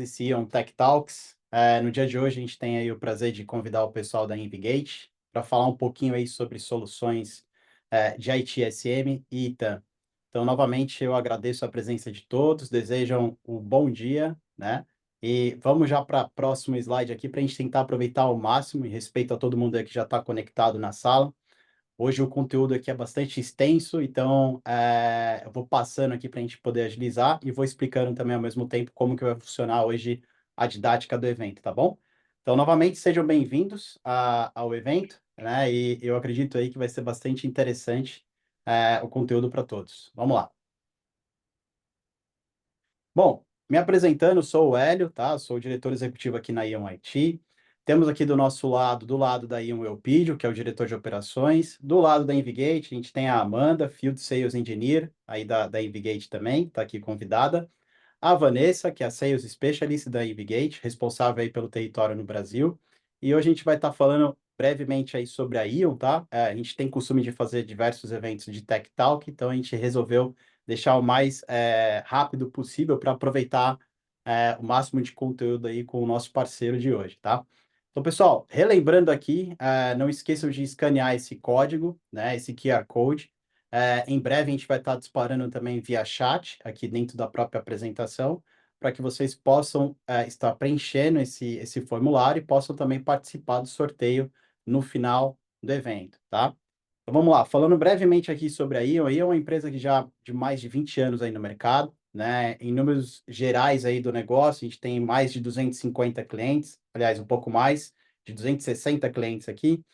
esse Ion Tech Talks. No dia de hoje, a gente tem aí o prazer de convidar o pessoal da Invigate para falar um pouquinho aí sobre soluções de ITSM e ITAM. Então, novamente, eu agradeço a presença de todos, desejam um bom dia, né? E vamos já para o próximo slide aqui para a gente tentar aproveitar ao máximo, em respeito a todo mundo aí que já está conectado na sala. Hoje o conteúdo aqui é bastante extenso, então eu vou passando aqui para a gente poder agilizar e vou explicando também ao mesmo tempo como que vai funcionar hoje a didática do evento, tá bom? Então, novamente, sejam bem-vindos ao evento, né? E eu acredito aí que vai ser bastante interessante o conteúdo para todos. Vamos lá. Bom, me apresentando, sou o Hélio, tá? Sou o diretor executivo aqui na Ion IT. Temos aqui do nosso lado, do lado da Ion Elpidio, que é o diretor de operações. Do lado da Invigate, a gente tem a Amanda, Field Sales Engineer, aí da Invigate também, está aqui convidada. A Vanessa, que é a Sales Specialist da Invigate, responsável aí pelo território no Brasil. E hoje a gente vai estar falando brevemente aí sobre a Ion, tá? A gente tem costume de fazer diversos eventos de Tech Talk, então a gente resolveu deixar o mais rápido possível para aproveitar o máximo de conteúdo aí com o nosso parceiro de hoje, tá? Então, pessoal, relembrando aqui, não esqueçam de escanear esse código, né, esse QR Code. Em breve a gente vai estar disparando também via chat, aqui dentro da própria apresentação, para que vocês possam estar preenchendo esse formulário e possam também participar do sorteio no final do evento, tá? Então, vamos lá, falando brevemente aqui sobre a Ion. A Ion é uma empresa que já de mais de 20 anos aí no mercado, né? Em números gerais aí do negócio, a gente tem mais de 250 clientes, aliás, um pouco mais, de 260 clientes aqui.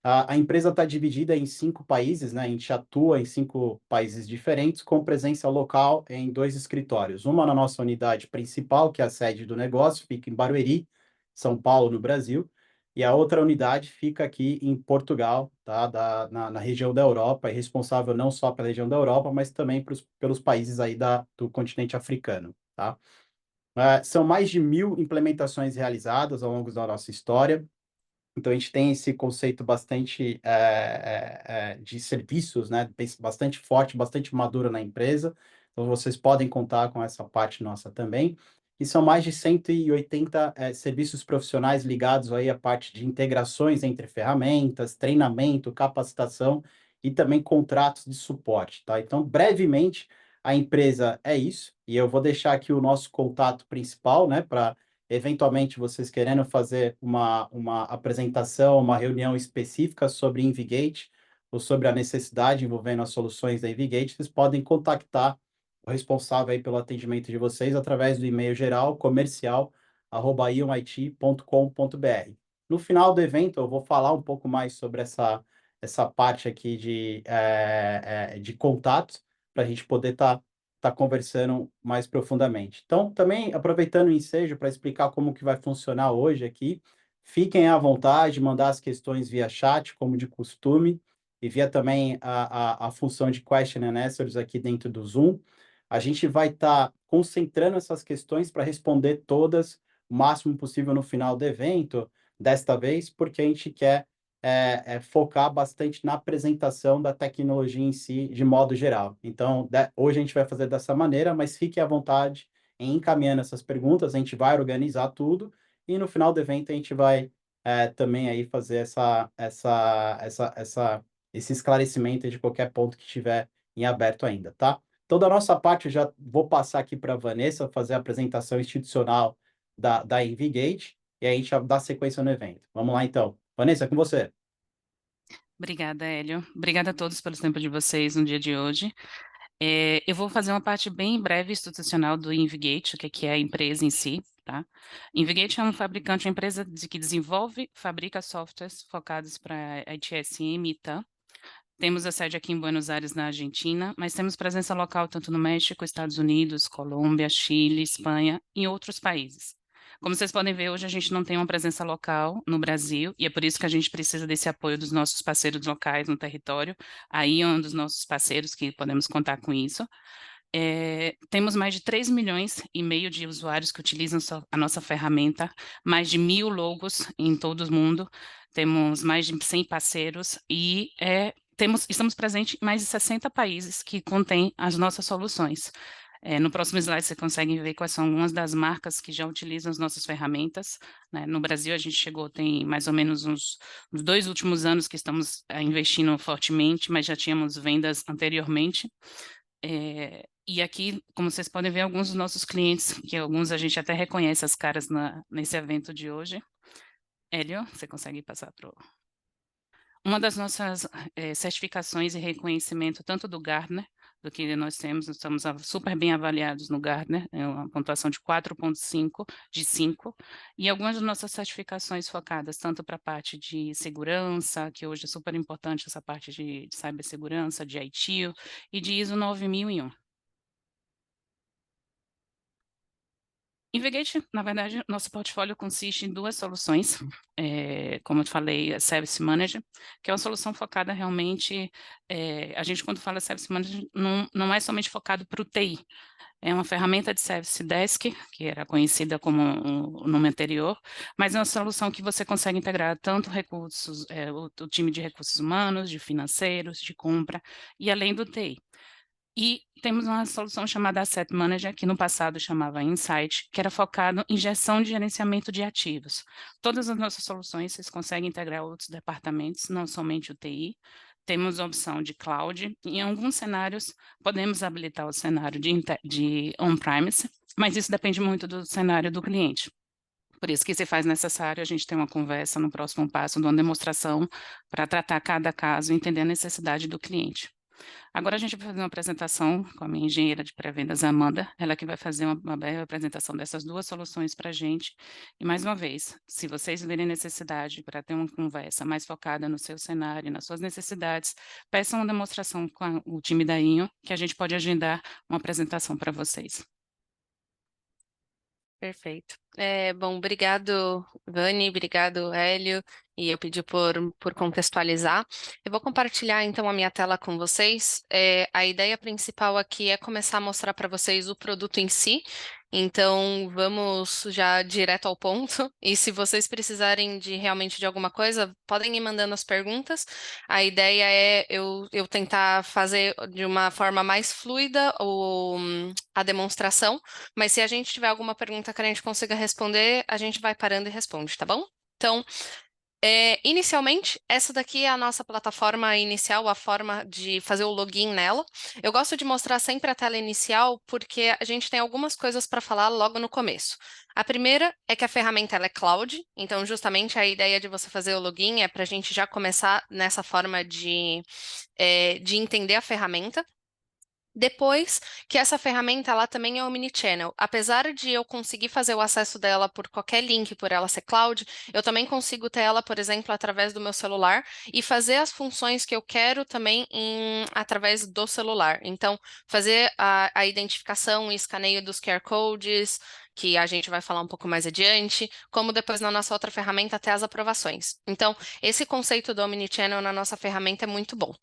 A empresa está dividida em 5 países, né? A gente atua em 5 países diferentes, com presença local em 2 escritórios. Uma na nossa unidade principal, que é a sede do negócio, fica em Barueri, São Paulo, no Brasil, e a outra unidade fica aqui em Portugal, tá? Na região da Europa, e responsável não só pela região da Europa, mas também pelos países aí do continente africano, tá? São mais de 1.000 implementações realizadas ao longo da nossa história. Então, a gente tem esse conceito bastante de serviços, né? Bastante forte, bastante maduro na empresa. Então, vocês podem contar com essa parte nossa também. E são mais de 180 serviços profissionais ligados aí à parte de integrações entre ferramentas, treinamento, capacitação e também contratos de suporte, tá? Então, brevemente, a empresa é isso. E eu vou deixar aqui o nosso contato principal, né? Para eventualmente vocês querendo fazer uma apresentação, uma reunião específica sobre Invigate ou sobre a necessidade envolvendo as soluções da Invigate, vocês podem contactar o responsável aí pelo atendimento de vocês através do e-mail geral comercial@ionit.com.br. No final do evento, eu vou falar um pouco mais sobre essa parte aqui de contatos, para a gente poder estar conversando mais profundamente. Então, também aproveitando o ensejo para explicar como que vai funcionar hoje aqui, fiquem à vontade de mandar as questões via chat, como de costume, e via também a função de question and answers aqui dentro do Zoom. A gente vai estar concentrando essas questões para responder todas o máximo possível no final do evento, desta vez, porque a gente quer focar bastante na apresentação da tecnologia em si, de modo geral. Então, hoje a gente vai fazer dessa maneira, mas fique à vontade em encaminhando essas perguntas, a gente vai organizar tudo e no final do evento a gente vai também aí fazer esse esclarecimento de qualquer ponto que estiver em aberto ainda, tá? Então, da nossa parte, eu já vou passar aqui para a Vanessa fazer a apresentação institucional da Invigate e aí a gente já dá sequência no evento. Vamos lá, então. Vanessa, é com você. Obrigada, Hélio. Obrigada a todos pelo tempo de vocês no dia de hoje. Eu vou fazer uma parte bem breve institucional do Invigate, o que é a empresa em si, tá? Invigate é um fabricante, uma empresa que desenvolve, fabrica softwares focados para ITSM e ITAM. Temos a sede aqui em Buenos Aires, na Argentina, mas temos presença local tanto no México, Estados Unidos, Colômbia, Chile, Espanha e outros países. Como vocês podem ver, hoje a gente não tem uma presença local no Brasil, e é por isso que a gente precisa desse apoio dos nossos parceiros locais no território. Aí é um dos nossos parceiros que podemos contar com isso. Temos mais de 3,5 milhões de usuários que utilizam a nossa ferramenta, mais de 1.000 logos em todo o mundo, temos mais de 100 parceiros e estamos presentes em mais de 60 países que contêm as nossas soluções. No próximo slide você consegue ver quais são algumas das marcas que já utilizam as nossas ferramentas, né? No Brasil a gente tem mais ou menos uns 2 últimos anos que estamos investindo fortemente, mas já tínhamos vendas anteriormente. E aqui, como vocês podem ver, alguns dos nossos clientes, que alguns a gente até reconhece as caras nesse evento de hoje. Hélio, você consegue passar para uma das nossas certificações e reconhecimento, tanto do Gartner, do que nós estamos super bem avaliados no Gartner, é uma pontuação de 4,5 de 5, e algumas das nossas certificações focadas tanto para a parte de segurança, que hoje é super importante essa parte de cibersegurança, de ITIL, e de ISO 9001. Invigate, na verdade, nosso portfólio consiste em 2 soluções, como eu falei, a Service Manager, que é uma solução focada realmente, a gente quando fala Service Manager, não é somente focado para o TI, é uma ferramenta de Service Desk, que era conhecida como o nome anterior, mas é uma solução que você consegue integrar tanto recursos, o time de recursos humanos, de financeiros, de compra, e além do TI. E temos uma solução chamada Asset Manager, que no passado chamava Insight, que era focado em gestão de gerenciamento de ativos. Todas as nossas soluções, vocês conseguem integrar outros departamentos, não somente o TI. Temos a opção de cloud. Em alguns cenários, podemos habilitar o cenário de on-premise, mas isso depende muito do cenário do cliente. Por isso que se faz necessário a gente ter uma conversa no próximo passo, de uma demonstração, para tratar cada caso e entender a necessidade do cliente. Agora a gente vai fazer uma apresentação com a minha engenheira de pré-vendas, Amanda, ela que vai fazer uma breve apresentação dessas 2 soluções para a gente. E mais uma vez, se vocês verem necessidade para ter uma conversa mais focada no seu cenário, nas suas necessidades, peçam uma demonstração com o time da INHO, que a gente pode agendar uma apresentação para vocês. Perfeito. Bom, obrigado, Vani, obrigado, Hélio, e eu pedi por contextualizar. Eu vou compartilhar, então, a minha tela com vocês. A ideia principal aqui é começar a mostrar para vocês o produto em si, então vamos já direto ao ponto, e se vocês precisarem realmente de alguma coisa, podem ir mandando as perguntas. A ideia é eu tentar fazer de uma forma mais fluida a demonstração, mas se a gente tiver alguma pergunta que a gente consiga responder, a gente vai parando e responde, tá bom? Então, inicialmente, essa daqui é a nossa plataforma inicial, a forma de fazer o login nela. Eu gosto de mostrar sempre a tela inicial porque a gente tem algumas coisas para falar logo no começo. A primeira é que a ferramenta ela é cloud, então justamente a ideia de você fazer o login é para a gente já começar nessa forma de entender a ferramenta. Depois que essa ferramenta ela também é omnichannel. Apesar de eu conseguir fazer o acesso dela por qualquer link, por ela ser cloud, eu também consigo ter ela, por exemplo, através do meu celular e fazer as funções que eu quero também através do celular. Então, fazer a identificação e escaneio dos QR codes, que a gente vai falar um pouco mais adiante, como depois na nossa outra ferramenta até as aprovações. Então, esse conceito do omnichannel na nossa ferramenta é muito bom.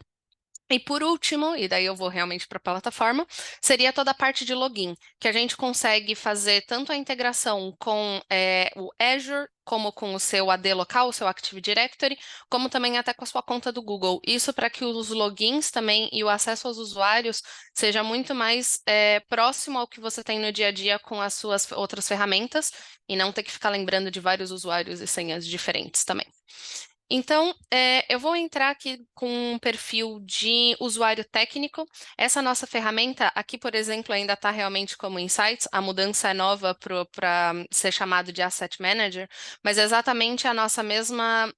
E por último, e daí eu vou realmente para a plataforma, seria toda a parte de login, que a gente consegue fazer tanto a integração com o Azure, como com o seu AD local, o seu Active Directory, como também até com a sua conta do Google. Isso para que os logins também e o acesso aos usuários seja muito mais próximo ao que você tem no dia a dia com as suas outras ferramentas, e não ter que ficar lembrando de vários usuários e senhas diferentes também. Então, eu vou entrar aqui com um perfil de usuário técnico. Essa nossa ferramenta, aqui, por exemplo, ainda está realmente como Insights, a mudança é nova para ser chamado de Asset Manager, mas é exatamente a nossa mesma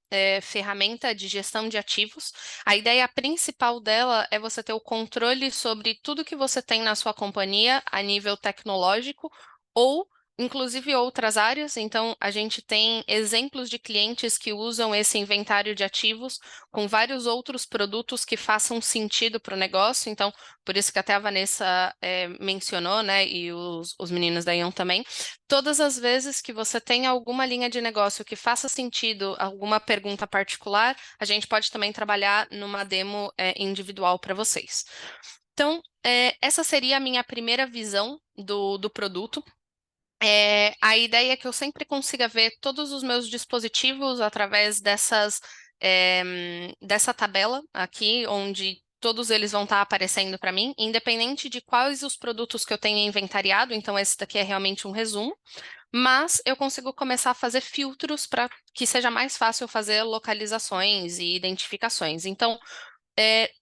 ferramenta de gestão de ativos. A ideia principal dela é você ter o controle sobre tudo que você tem na sua companhia a nível tecnológico ou inclusive outras áreas. Então, a gente tem exemplos de clientes que usam esse inventário de ativos com vários outros produtos que façam sentido para o negócio. Então, por isso que até a Vanessa mencionou, né, e os meninos da Ion também. Todas as vezes que você tem alguma linha de negócio que faça sentido, alguma pergunta particular, a gente pode também trabalhar numa demo individual para vocês. Então, essa seria a minha primeira visão do produto. A ideia é que eu sempre consiga ver todos os meus dispositivos através dessa tabela aqui, onde todos eles vão estar aparecendo para mim, independente de quais os produtos que eu tenho inventariado, então esse daqui é realmente um resumo, mas eu consigo começar a fazer filtros para que seja mais fácil fazer localizações e identificações. Então,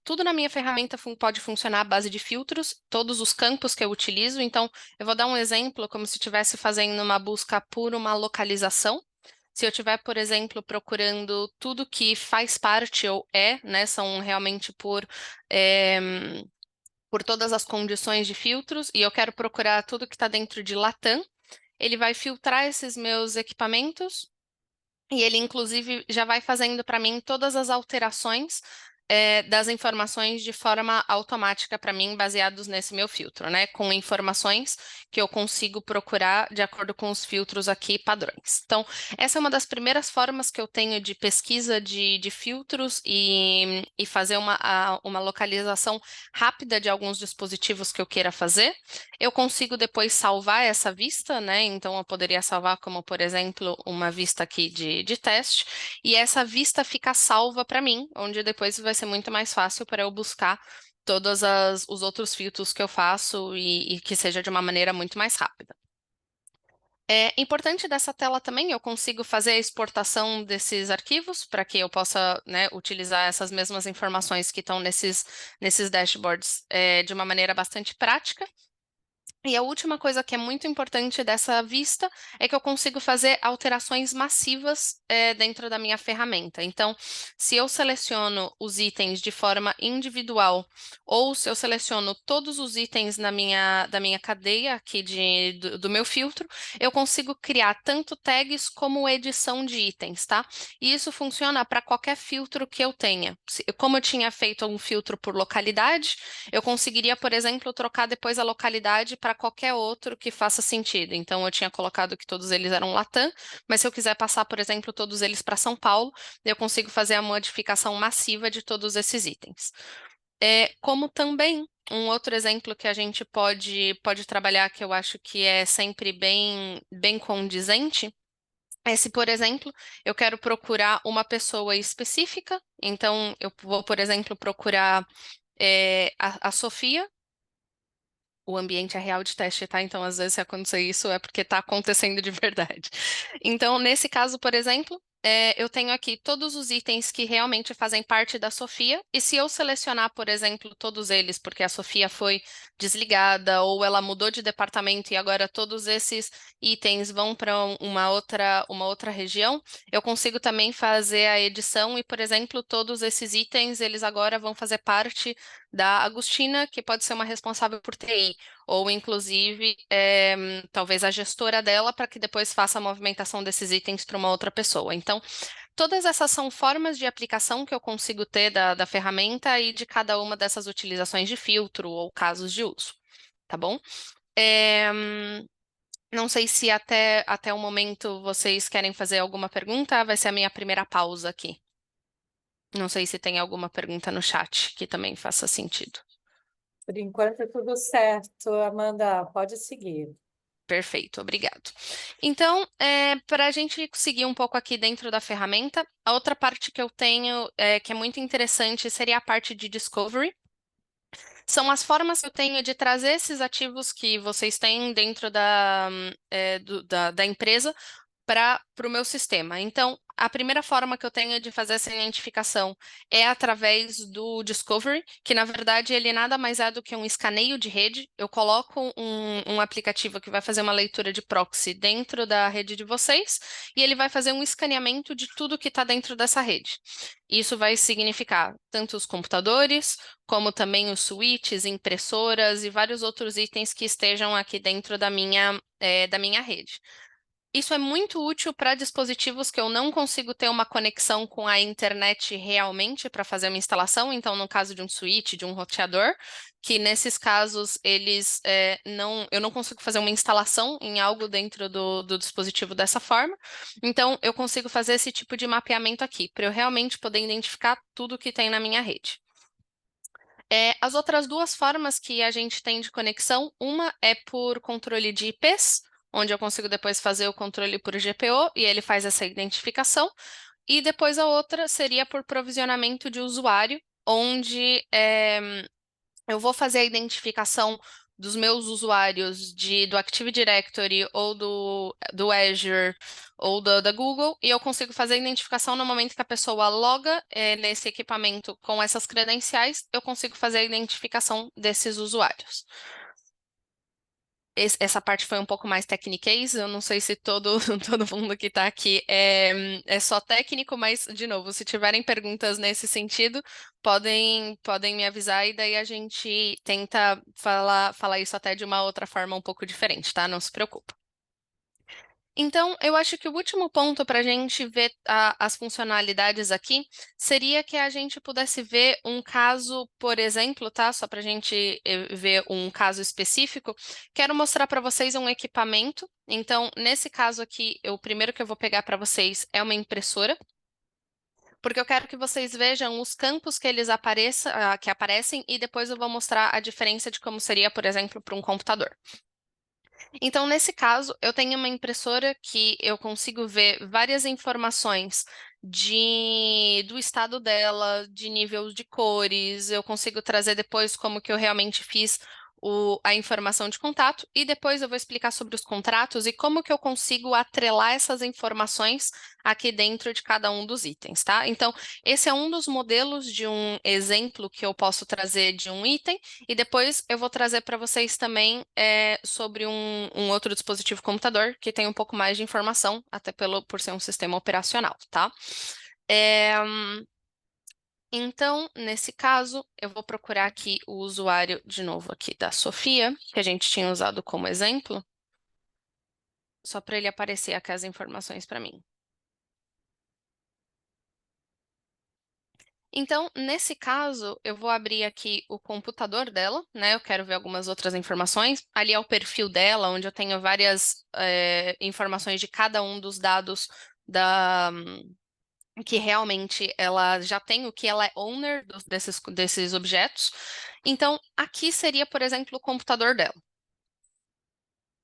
tudo na minha ferramenta pode funcionar à base de filtros, todos os campos que eu utilizo. Então, eu vou dar um exemplo, como se estivesse fazendo uma busca por uma localização. Se eu estiver, por exemplo, procurando tudo que faz parte ou né, são realmente por todas as condições de filtros, e eu quero procurar tudo que está dentro de Latam, ele vai filtrar esses meus equipamentos, e ele, inclusive, já vai fazendo para mim todas as alterações das informações de forma automática para mim, baseados nesse meu filtro, né? Com informações que eu consigo procurar de acordo com os filtros aqui padrões. Então, essa é uma das primeiras formas que eu tenho de pesquisa de filtros e fazer uma localização rápida de alguns dispositivos que eu queira fazer. Eu consigo depois salvar essa vista, né? Então, eu poderia salvar como, por exemplo, uma vista aqui de teste, e essa vista fica salva para mim, onde depois vai ser muito mais fácil para eu buscar todos os outros filtros que eu faço e que seja de uma maneira muito mais rápida. É importante dessa tela também, eu consigo fazer a exportação desses arquivos para que eu possa, né, utilizar essas mesmas informações que estão nesses dashboards de uma maneira bastante prática. E a última coisa que é muito importante dessa vista é que eu consigo fazer alterações massivas dentro da minha ferramenta. Então, se eu seleciono os itens de forma individual, ou se eu seleciono todos os itens da minha cadeia aqui do meu filtro, eu consigo criar tanto tags como edição de itens, tá? E isso funciona para qualquer filtro que eu tenha. Como eu tinha feito um filtro por localidade, eu conseguiria, por exemplo, trocar depois a localidade para qualquer outro que faça sentido. Então, eu tinha colocado que todos eles eram Latam, mas se eu quiser passar, por exemplo, todos eles para São Paulo, eu consigo fazer a modificação massiva de todos esses itens. Como também um outro exemplo que a gente pode trabalhar, que eu acho que é sempre bem condizente, é se, por exemplo, eu quero procurar uma pessoa específica, então eu vou, por exemplo, procurar a Sofia. O ambiente é real de teste, tá? Então, às vezes, se acontecer isso, é porque tá acontecendo de verdade. Então, nesse caso, por exemplo, eu tenho aqui todos os itens que realmente fazem parte da Sofia, e se eu selecionar, por exemplo, todos eles, porque a Sofia foi desligada, ou ela mudou de departamento e agora todos esses itens vão para uma outra região, eu consigo também fazer a edição e, por exemplo, todos esses itens, eles agora vão fazer parte da Agostina, que pode ser uma responsável por TI, ou inclusive talvez a gestora dela, para que depois faça a movimentação desses itens para uma outra pessoa. Então, todas essas são formas de aplicação que eu consigo ter da ferramenta e de cada uma dessas utilizações de filtro ou casos de uso, tá bom? Não sei se até o momento vocês querem fazer alguma pergunta, vai ser a minha primeira pausa aqui. Não sei se tem alguma pergunta no chat que também faça sentido. Por enquanto é tudo certo, Amanda, pode seguir. Perfeito, obrigado. Então, para a gente seguir um pouco aqui dentro da ferramenta, a outra parte que eu tenho, que é muito interessante, seria a parte de Discovery. São as formas que eu tenho de trazer esses ativos que vocês têm dentro da empresa para o meu sistema. Então, a primeira forma que eu tenho de fazer essa identificação é através do Discovery, que na verdade ele nada mais é do que um escaneio de rede. Eu coloco um aplicativo que vai fazer uma leitura de proxy dentro da rede de vocês e ele vai fazer um escaneamento de tudo que está dentro dessa rede. Isso vai significar tanto os computadores, como também os switches, impressoras e vários outros itens que estejam aqui dentro da minha rede. Isso é muito útil para dispositivos que eu não consigo ter uma conexão com a internet realmente para fazer uma instalação. Então, no caso de um switch, de um roteador, que nesses casos eu não consigo fazer uma instalação em algo dentro do dispositivo dessa forma. Então, eu consigo fazer esse tipo de mapeamento aqui, para eu realmente poder identificar tudo que tem na minha rede. As outras duas formas que a gente tem de conexão, uma é por controle de IPs, onde eu consigo depois fazer o controle por GPO e ele faz essa identificação. E depois a outra seria por provisionamento de usuário, onde eu vou fazer a identificação dos meus usuários do Active Directory ou do Azure ou da Google, e eu consigo fazer a identificação no momento que a pessoa loga nesse equipamento com essas credenciais, eu consigo fazer a identificação desses usuários. Essa parte foi um pouco mais techniquez, eu não sei se todo mundo que está aqui é só técnico, mas, de novo, se tiverem perguntas nesse sentido, podem me avisar e daí a gente tenta falar isso até de uma outra forma um pouco diferente, tá? Não se preocupa. Então, eu acho que o último ponto para a gente ver as funcionalidades aqui seria que a gente pudesse ver um caso, por exemplo, tá? Só para a gente ver um caso específico. Quero mostrar para vocês um equipamento. Então, nesse caso aqui, o primeiro que eu vou pegar para vocês é uma impressora, porque eu quero que vocês vejam os campos que eles que aparecem e depois eu vou mostrar a diferença de como seria, por exemplo, para um computador. Então, nesse caso, eu tenho uma impressora que eu consigo ver várias informações do estado dela, de nível de cores, eu consigo trazer depois como que eu realmente fiz a informação de contato, e depois eu vou explicar sobre os contratos e como que eu consigo atrelar essas informações aqui dentro de cada um dos itens, tá? Então, esse é um dos modelos de um exemplo que eu posso trazer de um item, e depois eu vou trazer para vocês também sobre um outro dispositivo computador que tem um pouco mais de informação, até por ser um sistema operacional, tá? Então, nesse caso, eu vou procurar aqui o usuário de novo aqui da Sofia, que a gente tinha usado como exemplo, só para ele aparecer aqui as informações para mim. Então, nesse caso, eu vou abrir aqui o computador dela, né? Eu quero ver algumas outras informações. Ali é o perfil dela, onde eu tenho várias informações de cada um dos dados que realmente ela já tem, o que ela é owner desses objetos. Então, aqui seria, por exemplo, o computador dela.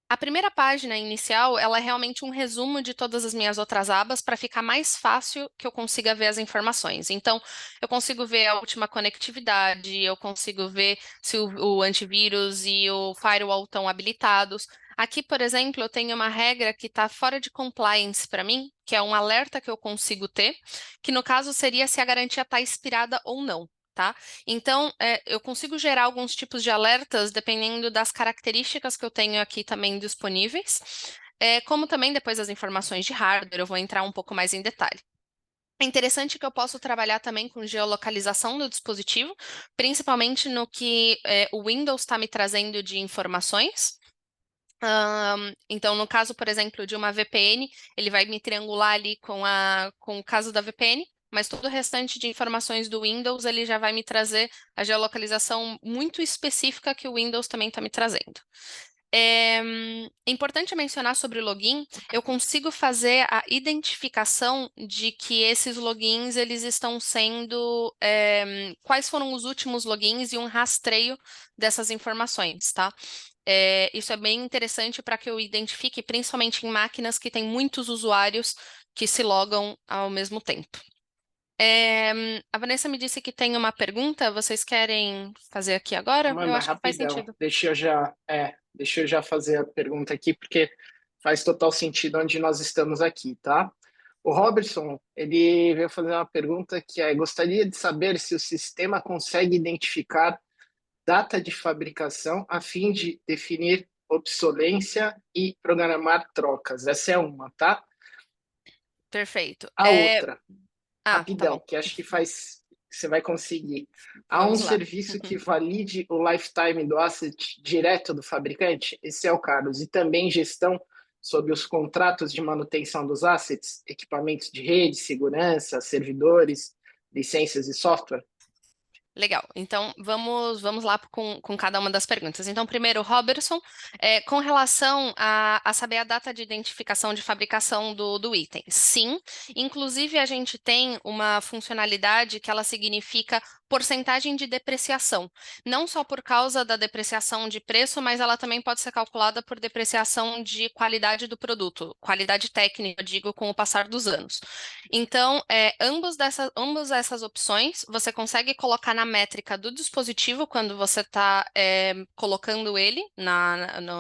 A primeira página inicial, ela é realmente um resumo de todas as minhas outras abas para ficar mais fácil que eu consiga ver as informações. Então, eu consigo ver a última conectividade, eu consigo ver se o antivírus e o firewall estão habilitados. Aqui, por exemplo, eu tenho uma regra que está fora de compliance para mim, que é um alerta que eu consigo ter, que no caso seria se a garantia está expirada ou não. Tá? Então, eu consigo gerar alguns tipos de alertas dependendo das características que eu tenho aqui também disponíveis, como também depois as informações de hardware, eu vou entrar um pouco mais em detalhe. É interessante que eu posso trabalhar também com geolocalização do dispositivo, principalmente no que o Windows está me trazendo de informações. Então, no caso, por exemplo, de uma VPN, ele vai me triangular ali com o caso da VPN, mas todo o restante de informações do Windows, ele já vai me trazer a geolocalização muito específica que o Windows também está me trazendo. É importante mencionar sobre o login, eu consigo fazer a identificação de que esses logins, eles estão sendo, quais foram os últimos logins e um rastreio dessas informações, tá? Isso é bem interessante para que eu identifique, principalmente em máquinas que têm muitos usuários que se logam ao mesmo tempo. A Vanessa me disse que tem uma pergunta, vocês querem fazer aqui agora? Amanda, Eu acho que faz rapidão. sentido. Deixa eu já fazer a pergunta aqui, porque faz total sentido onde nós estamos aqui, tá? O Robertson, ele veio fazer uma pergunta que gostaria de saber se o sistema consegue identificar data de fabricação a fim de definir obsolência e programar trocas. Essa é uma, tá? Perfeito. A outra, tá rapidão, bom. que acho que você vai conseguir. Há um Vamos lá. serviço que valide o lifetime do asset direto do fabricante? Esse é o Carlos. E também gestão sobre os contratos de manutenção dos assets, equipamentos de rede, segurança, servidores, licenças e software? Legal, então vamos lá com cada uma das perguntas. Então, primeiro, Robertson, com relação a saber a data de identificação de fabricação do item. Sim, inclusive a gente tem uma funcionalidade que ela significa porcentagem de depreciação. Não só por causa da depreciação de preço, mas ela também pode ser calculada por depreciação de qualidade do produto, qualidade técnica, eu digo, com o passar dos anos. Então, ambas essas opções, você consegue colocar na métrica do dispositivo quando você está colocando ele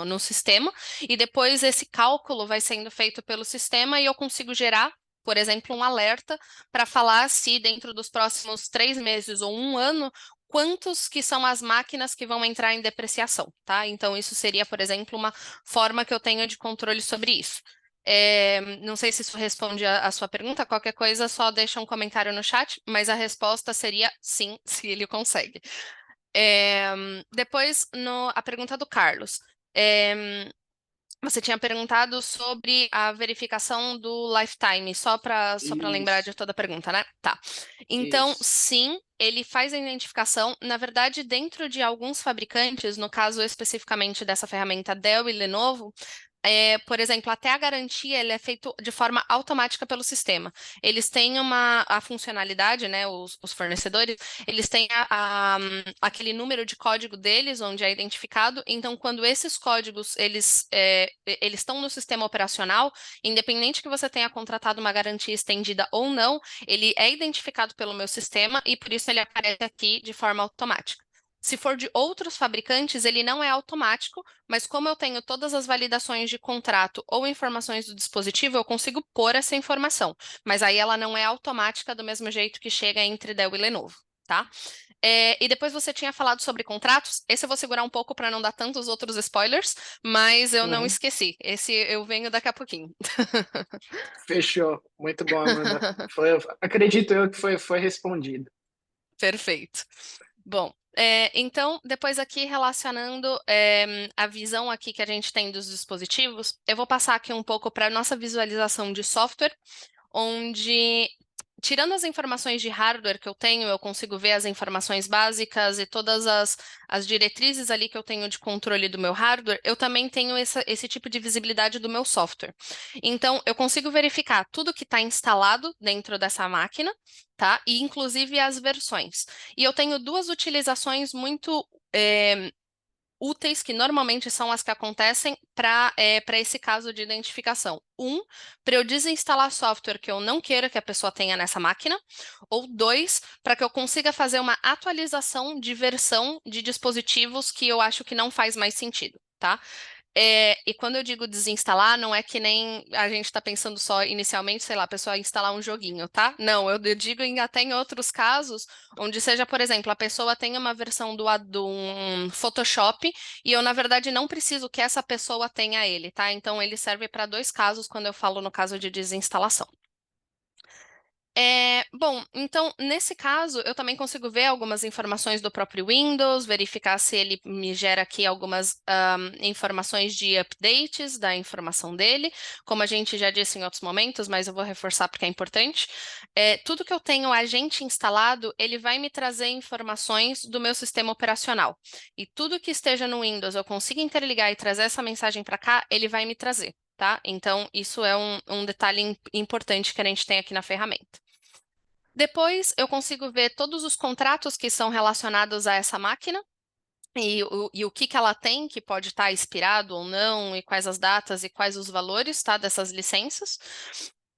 no sistema, e depois esse cálculo vai sendo feito pelo sistema e eu consigo gerar, por exemplo, um alerta para falar se dentro dos próximos 3 meses ou 1 ano, quantos que são as máquinas que vão entrar em depreciação, tá? Então, isso seria, por exemplo, uma forma que eu tenho de controle sobre isso. Não sei se isso responde a sua pergunta, qualquer coisa só deixa um comentário no chat, mas a resposta seria sim, se ele consegue. Depois, a pergunta do Carlos. Você tinha perguntado sobre a verificação do lifetime, só para lembrar de Isso, toda a pergunta, né? Tá. Então, isso. sim, ele faz a identificação. Na verdade, dentro de alguns fabricantes, no caso especificamente dessa ferramenta Dell e Lenovo, por exemplo, até a garantia ele é feito de forma automática pelo sistema. Eles têm a funcionalidade, né, os fornecedores, eles têm aquele número de código deles, onde é identificado. Então, quando esses códigos eles estão no sistema operacional, independente que você tenha contratado uma garantia estendida ou não, ele é identificado pelo meu sistema e por isso ele aparece aqui de forma automática. Se for de outros fabricantes, ele não é automático, mas como eu tenho todas as validações de contrato ou informações do dispositivo, eu consigo pôr essa informação. Mas aí ela não é automática do mesmo jeito que chega entre Dell e Lenovo, tá? E depois você tinha falado sobre contratos. Esse eu vou segurar um pouco para não dar tantos outros spoilers, mas eu não Uhum. esqueci. Esse eu venho daqui a pouquinho. Fechou. Muito bom, Amanda. Acredito eu que foi respondido. Perfeito. Bom, então, depois aqui relacionando a visão aqui que a gente tem dos dispositivos, eu vou passar aqui um pouco para a nossa visualização de software, onde, tirando as informações de hardware que eu tenho, eu consigo ver as informações básicas e todas as diretrizes ali que eu tenho de controle do meu hardware, eu também tenho esse tipo de visibilidade do meu software. Então, eu consigo verificar tudo que está instalado dentro dessa máquina, tá? E inclusive as versões. E eu tenho duas utilizações muito úteis, que normalmente são as que acontecem para esse caso de identificação. Para eu desinstalar software que eu não queira que a pessoa tenha nessa máquina. Ou 2, para que eu consiga fazer uma atualização de versão de dispositivos que eu acho que não faz mais sentido, tá? E quando eu digo desinstalar, não é que nem a gente está pensando só inicialmente, sei lá, a pessoa instalar um joguinho, tá? Não, eu digo até em outros casos, onde seja, por exemplo, a pessoa tem uma versão do Photoshop e eu, na verdade, não preciso que essa pessoa tenha ele, tá? Então, ele serve para 2 casos quando eu falo no caso de desinstalação. Bom, então, nesse caso, eu também consigo ver algumas informações do próprio Windows, verificar se ele me gera aqui algumas informações de updates da informação dele, como a gente já disse em outros momentos, mas eu vou reforçar porque é importante. Tudo que eu tenho agente instalado, ele vai me trazer informações do meu sistema operacional. E tudo que esteja no Windows, eu consigo interligar e trazer essa mensagem para cá, ele vai me trazer, tá? Então, isso é um detalhe importante que a gente tem aqui na ferramenta. Depois, eu consigo ver todos os contratos que são relacionados a essa máquina e o que ela tem, que pode estar expirado ou não, e quais as datas e quais os valores, tá, dessas licenças.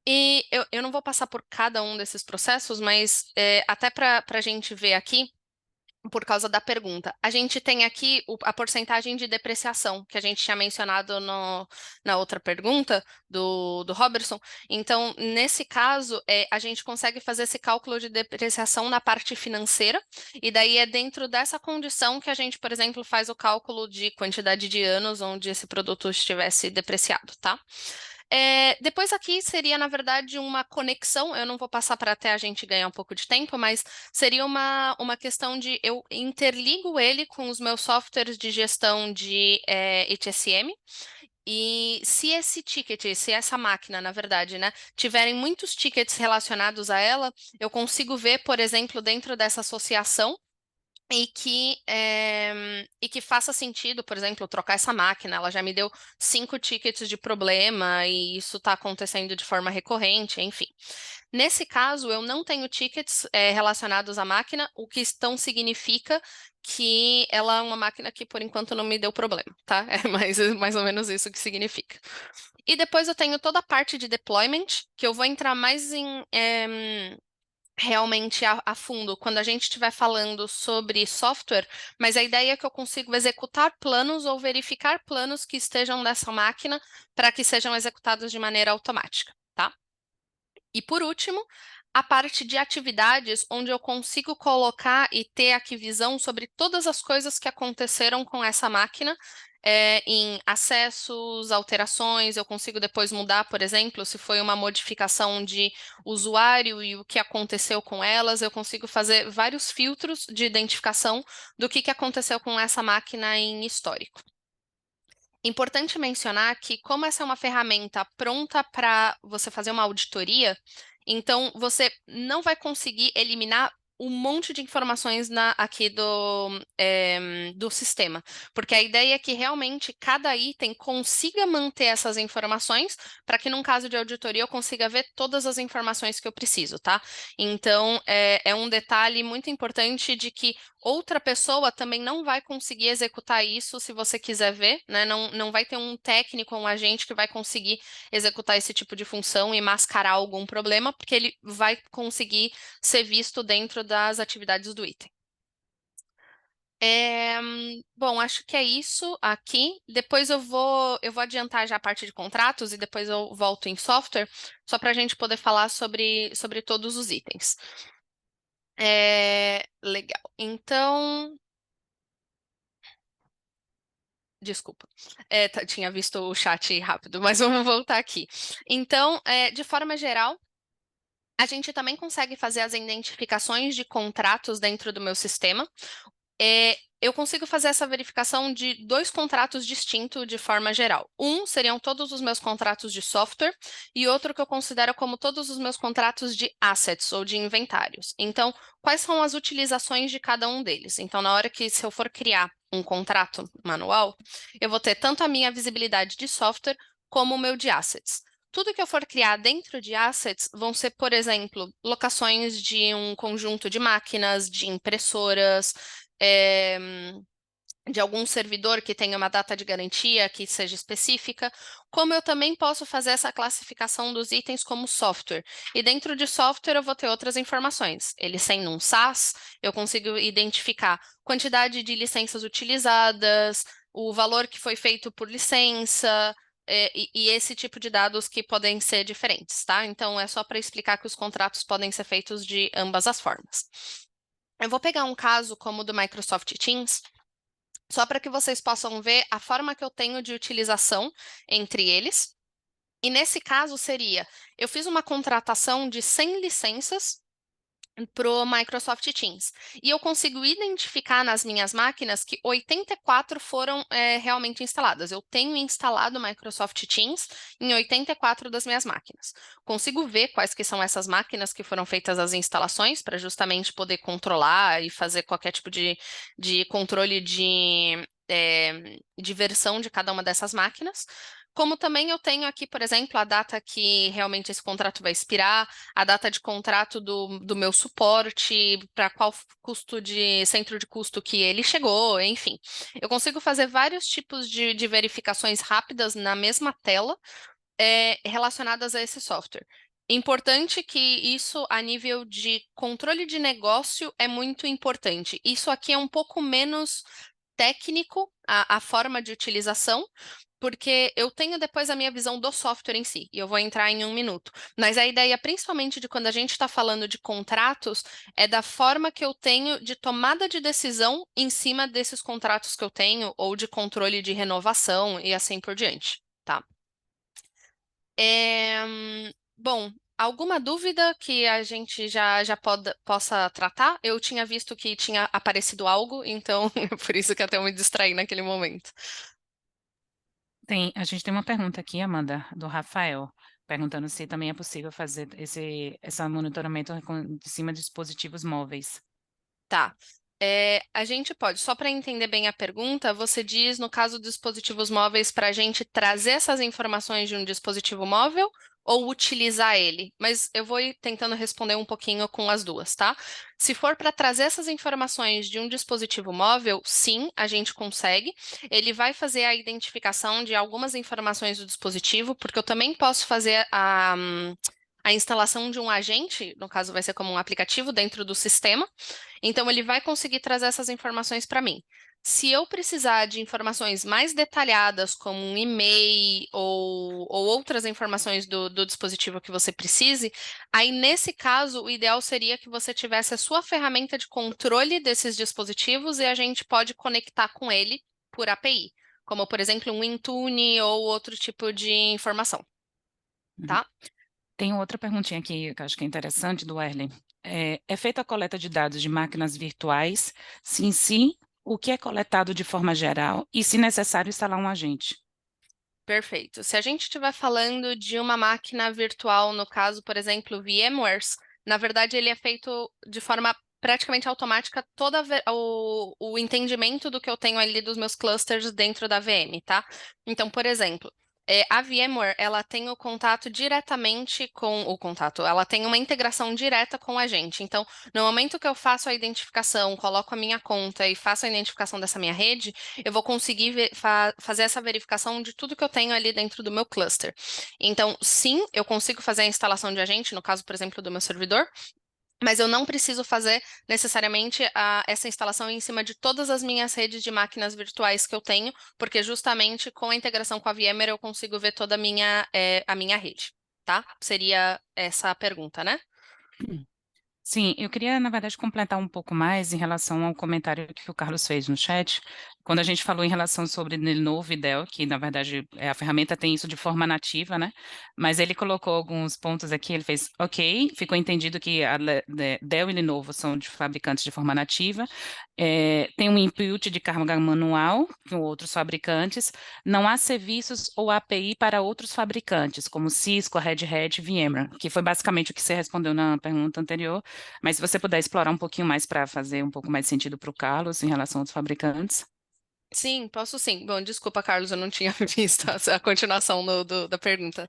E eu não vou passar por cada um desses processos, mas até para a gente ver aqui, por causa da pergunta. A gente tem aqui a porcentagem de depreciação, que a gente tinha mencionado na outra pergunta do Robertson. Então, nesse caso, a gente consegue fazer esse cálculo de depreciação na parte financeira, e daí é dentro dessa condição que a gente, por exemplo, faz o cálculo de quantidade de anos onde esse produto estivesse depreciado, tá? Depois aqui seria, na verdade, uma conexão, eu não vou passar para até a gente ganhar um pouco de tempo, mas seria uma questão de eu interligo ele com os meus softwares de gestão de HSM, e se esse ticket, se essa máquina, na verdade, né, tiverem muitos tickets relacionados a ela, eu consigo ver, por exemplo, dentro dessa associação, e que faça sentido, por exemplo, trocar essa máquina. Ela já me deu 5 tickets de problema e isso está acontecendo de forma recorrente, enfim. Nesse caso, eu não tenho tickets relacionados à máquina, o que então significa que ela é uma máquina que, por enquanto, não me deu problema, tá? É mais ou menos isso que significa. E depois eu tenho toda a parte de deployment, que eu vou entrar mais em realmente a fundo quando a gente estiver falando sobre software, mas a ideia é que eu consigo executar planos ou verificar planos que estejam nessa máquina para que sejam executados de maneira automática, tá? E por último, a parte de atividades, onde eu consigo colocar e ter aqui visão sobre todas as coisas que aconteceram com essa máquina, em acessos, alterações, eu consigo depois mudar, por exemplo, se foi uma modificação de usuário e o que aconteceu com elas, eu consigo fazer vários filtros de identificação do que aconteceu com essa máquina em histórico. Importante mencionar que, como essa é uma ferramenta pronta para você fazer uma auditoria, então você não vai conseguir eliminar um monte de informações aqui do sistema, porque a ideia é que realmente cada item consiga manter essas informações para que, num caso de auditoria, eu consiga ver todas as informações que eu preciso, tá? Então, é um detalhe muito importante de que outra pessoa também não vai conseguir executar isso se você quiser ver, né? Não vai ter um técnico, um agente que vai conseguir executar esse tipo de função e mascarar algum problema, porque ele vai conseguir ser visto dentro das atividades do item. Bom, acho que é isso aqui. Depois eu vou adiantar já a parte de contratos e depois eu volto em software, só para a gente poder falar sobre todos os itens. Legal. Então, desculpa, tinha visto o chat rápido, mas vamos voltar aqui. Então, de forma geral, a gente também consegue fazer as identificações de contratos dentro do meu sistema. Eu consigo fazer essa verificação de 2 contratos distintos de forma geral. Um seriam todos os meus contratos de software e outro que eu considero como todos os meus contratos de assets ou de inventários. Então, quais são as utilizações de cada um deles? Então, na hora que, se eu for criar um contrato manual, eu vou ter tanto a minha visibilidade de software como o meu de assets. Tudo que eu for criar dentro de assets vão ser, por exemplo, locações de um conjunto de máquinas, de impressoras, de algum servidor que tenha uma data de garantia que seja específica, como eu também posso fazer essa classificação dos itens como software. E dentro de software eu vou ter outras informações. Ele sendo um SaaS, eu consigo identificar quantidade de licenças utilizadas, o valor que foi feito por licença, e esse tipo de dados que podem ser diferentes, tá? Então, é só para explicar que os contratos podem ser feitos de ambas as formas. Eu vou pegar um caso como o do Microsoft Teams, só para que vocês possam ver a forma que eu tenho de utilização entre eles. E nesse caso seria, eu fiz uma contratação de 100 licenças para o Microsoft Teams. E eu consigo identificar nas minhas máquinas que 84 foram realmente instaladas. Eu tenho instalado o Microsoft Teams em 84 das minhas máquinas. Consigo ver quais que são essas máquinas que foram feitas as instalações, para justamente poder controlar e fazer qualquer tipo de controle de versão de cada uma dessas máquinas. Como também eu tenho aqui, por exemplo, a data que realmente esse contrato vai expirar, a data de contrato do meu suporte, para qual custo de centro de custo que ele chegou, enfim. Eu consigo fazer vários tipos de verificações rápidas na mesma tela relacionadas a esse software. Importante que isso, a nível de controle de negócio, é muito importante. Isso aqui é um pouco menos técnico, a forma de utilização, porque eu tenho depois a minha visão do software em si, e eu vou entrar em 1 minuto. Mas a ideia, principalmente de quando a gente está falando de contratos, é da forma que eu tenho de tomada de decisão em cima desses contratos que eu tenho, ou de controle de renovação e assim por diante, tá? Bom, alguma dúvida que a gente já possa tratar? Eu tinha visto que tinha aparecido algo, então por isso que até eu me distraí naquele momento. A gente tem uma pergunta aqui, Amanda, do Rafael, perguntando se também é possível fazer esse monitoramento de cima de dispositivos móveis. Tá. A gente pode, só para entender bem a pergunta, você diz, no caso dos dispositivos móveis, para a gente trazer essas informações de um dispositivo móvel ou utilizar ele? Mas eu vou ir tentando responder um pouquinho com as duas, tá? Se for para trazer essas informações de um dispositivo móvel, sim, a gente consegue. Ele vai fazer a identificação de algumas informações do dispositivo, porque eu também posso fazer a instalação de um agente, no caso vai ser como um aplicativo dentro do sistema. Então, ele vai conseguir trazer essas informações para mim. Se eu precisar de informações mais detalhadas, como um e-mail ou outras informações do dispositivo que você precise, aí nesse caso, o ideal seria que você tivesse a sua ferramenta de controle desses dispositivos e a gente pode conectar com ele por API, como, por exemplo, um Intune ou outro tipo de informação, tá? Tem outra perguntinha aqui que eu acho que é interessante, do Erlen. É feita a coleta de dados de máquinas virtuais? Sim, sim. O que é coletado de forma geral? E, se necessário, instalar um agente? Perfeito. Se a gente estiver falando de uma máquina virtual, no caso, por exemplo, VMwares, na verdade ele é feito de forma praticamente automática o entendimento do que eu tenho ali dos meus clusters dentro da VM, tá? Então, por exemplo, a VMware, ela tem o contato diretamente com o contato, ela tem uma integração direta com a gente. Então, no momento que eu faço a identificação, coloco a minha conta e faço a identificação dessa minha rede, eu vou conseguir fazer essa verificação de tudo que eu tenho ali dentro do meu cluster. Então, sim, eu consigo fazer a instalação de agente, no caso, por exemplo, do meu servidor, mas eu não preciso fazer necessariamente essa instalação em cima de todas as minhas redes de máquinas virtuais que eu tenho, porque justamente com a integração com a VMware eu consigo ver toda a minha rede, tá? Seria essa a pergunta, né? Sim, eu queria, na verdade, completar um pouco mais em relação ao comentário que o Carlos fez no chat, quando a gente falou em relação sobre Lenovo e Dell, que, na verdade, a ferramenta tem isso de forma nativa, né? Mas ele colocou alguns pontos aqui, ele fez, ok, ficou entendido que Dell e Lenovo são de fabricantes de forma nativa, tem um input de carga manual com outros fabricantes, não há serviços ou API para outros fabricantes, como Cisco, Red Hat e VMware, que foi basicamente o que você respondeu na pergunta anterior. Mas se você puder explorar um pouquinho mais para fazer um pouco mais de sentido para o Carlos em relação aos fabricantes. Sim, posso sim. Bom, desculpa, Carlos, eu não tinha visto a continuação da pergunta.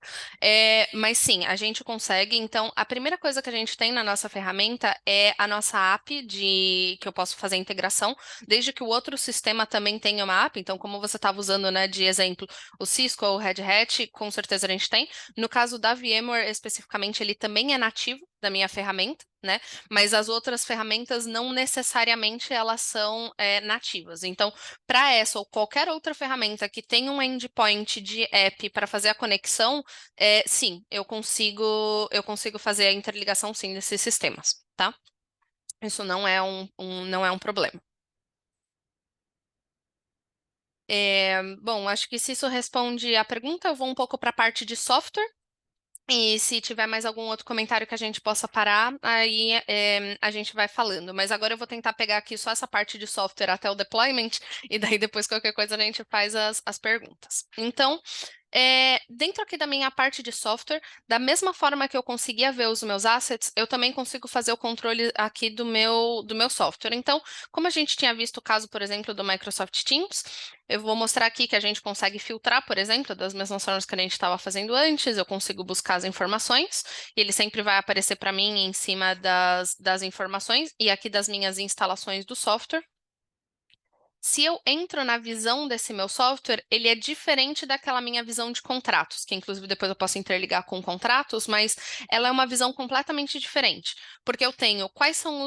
Mas sim, a gente consegue. Então, a primeira coisa que a gente tem na nossa ferramenta é a nossa app que eu posso fazer a integração, desde que o outro sistema também tenha uma app. Então, como você estava usando, né, de exemplo, o Cisco ou o Red Hat, com certeza a gente tem. No caso da VMware, especificamente, ele também é nativo da minha ferramenta, né? Mas as outras ferramentas não necessariamente elas são nativas. Então, para essa ou qualquer outra ferramenta que tenha um endpoint de app para fazer a conexão, sim, eu consigo fazer a interligação sim desses sistemas, tá? Isso não é não é um problema. Bom, acho que se isso responde a pergunta, eu vou um pouco para a parte de software. E se tiver mais algum outro comentário que a gente possa parar, aí a gente vai falando. Mas agora eu vou tentar pegar aqui só essa parte de software até o deployment, e daí depois qualquer coisa a gente faz as perguntas. Então, dentro aqui da minha parte de software, da mesma forma que eu conseguia ver os meus assets, eu também consigo fazer o controle aqui do meu software. Então, como a gente tinha visto o caso, por exemplo, do Microsoft Teams, eu vou mostrar aqui que a gente consegue filtrar, por exemplo, das mesmas formas que a gente estava fazendo antes, eu consigo buscar as informações, e ele sempre vai aparecer para mim em cima das informações, e aqui das minhas instalações do software. Se eu entro na visão desse meu software, ele é diferente daquela minha visão de contratos, que inclusive depois eu posso interligar com contratos, mas ela é uma visão completamente diferente, porque eu tenho quais são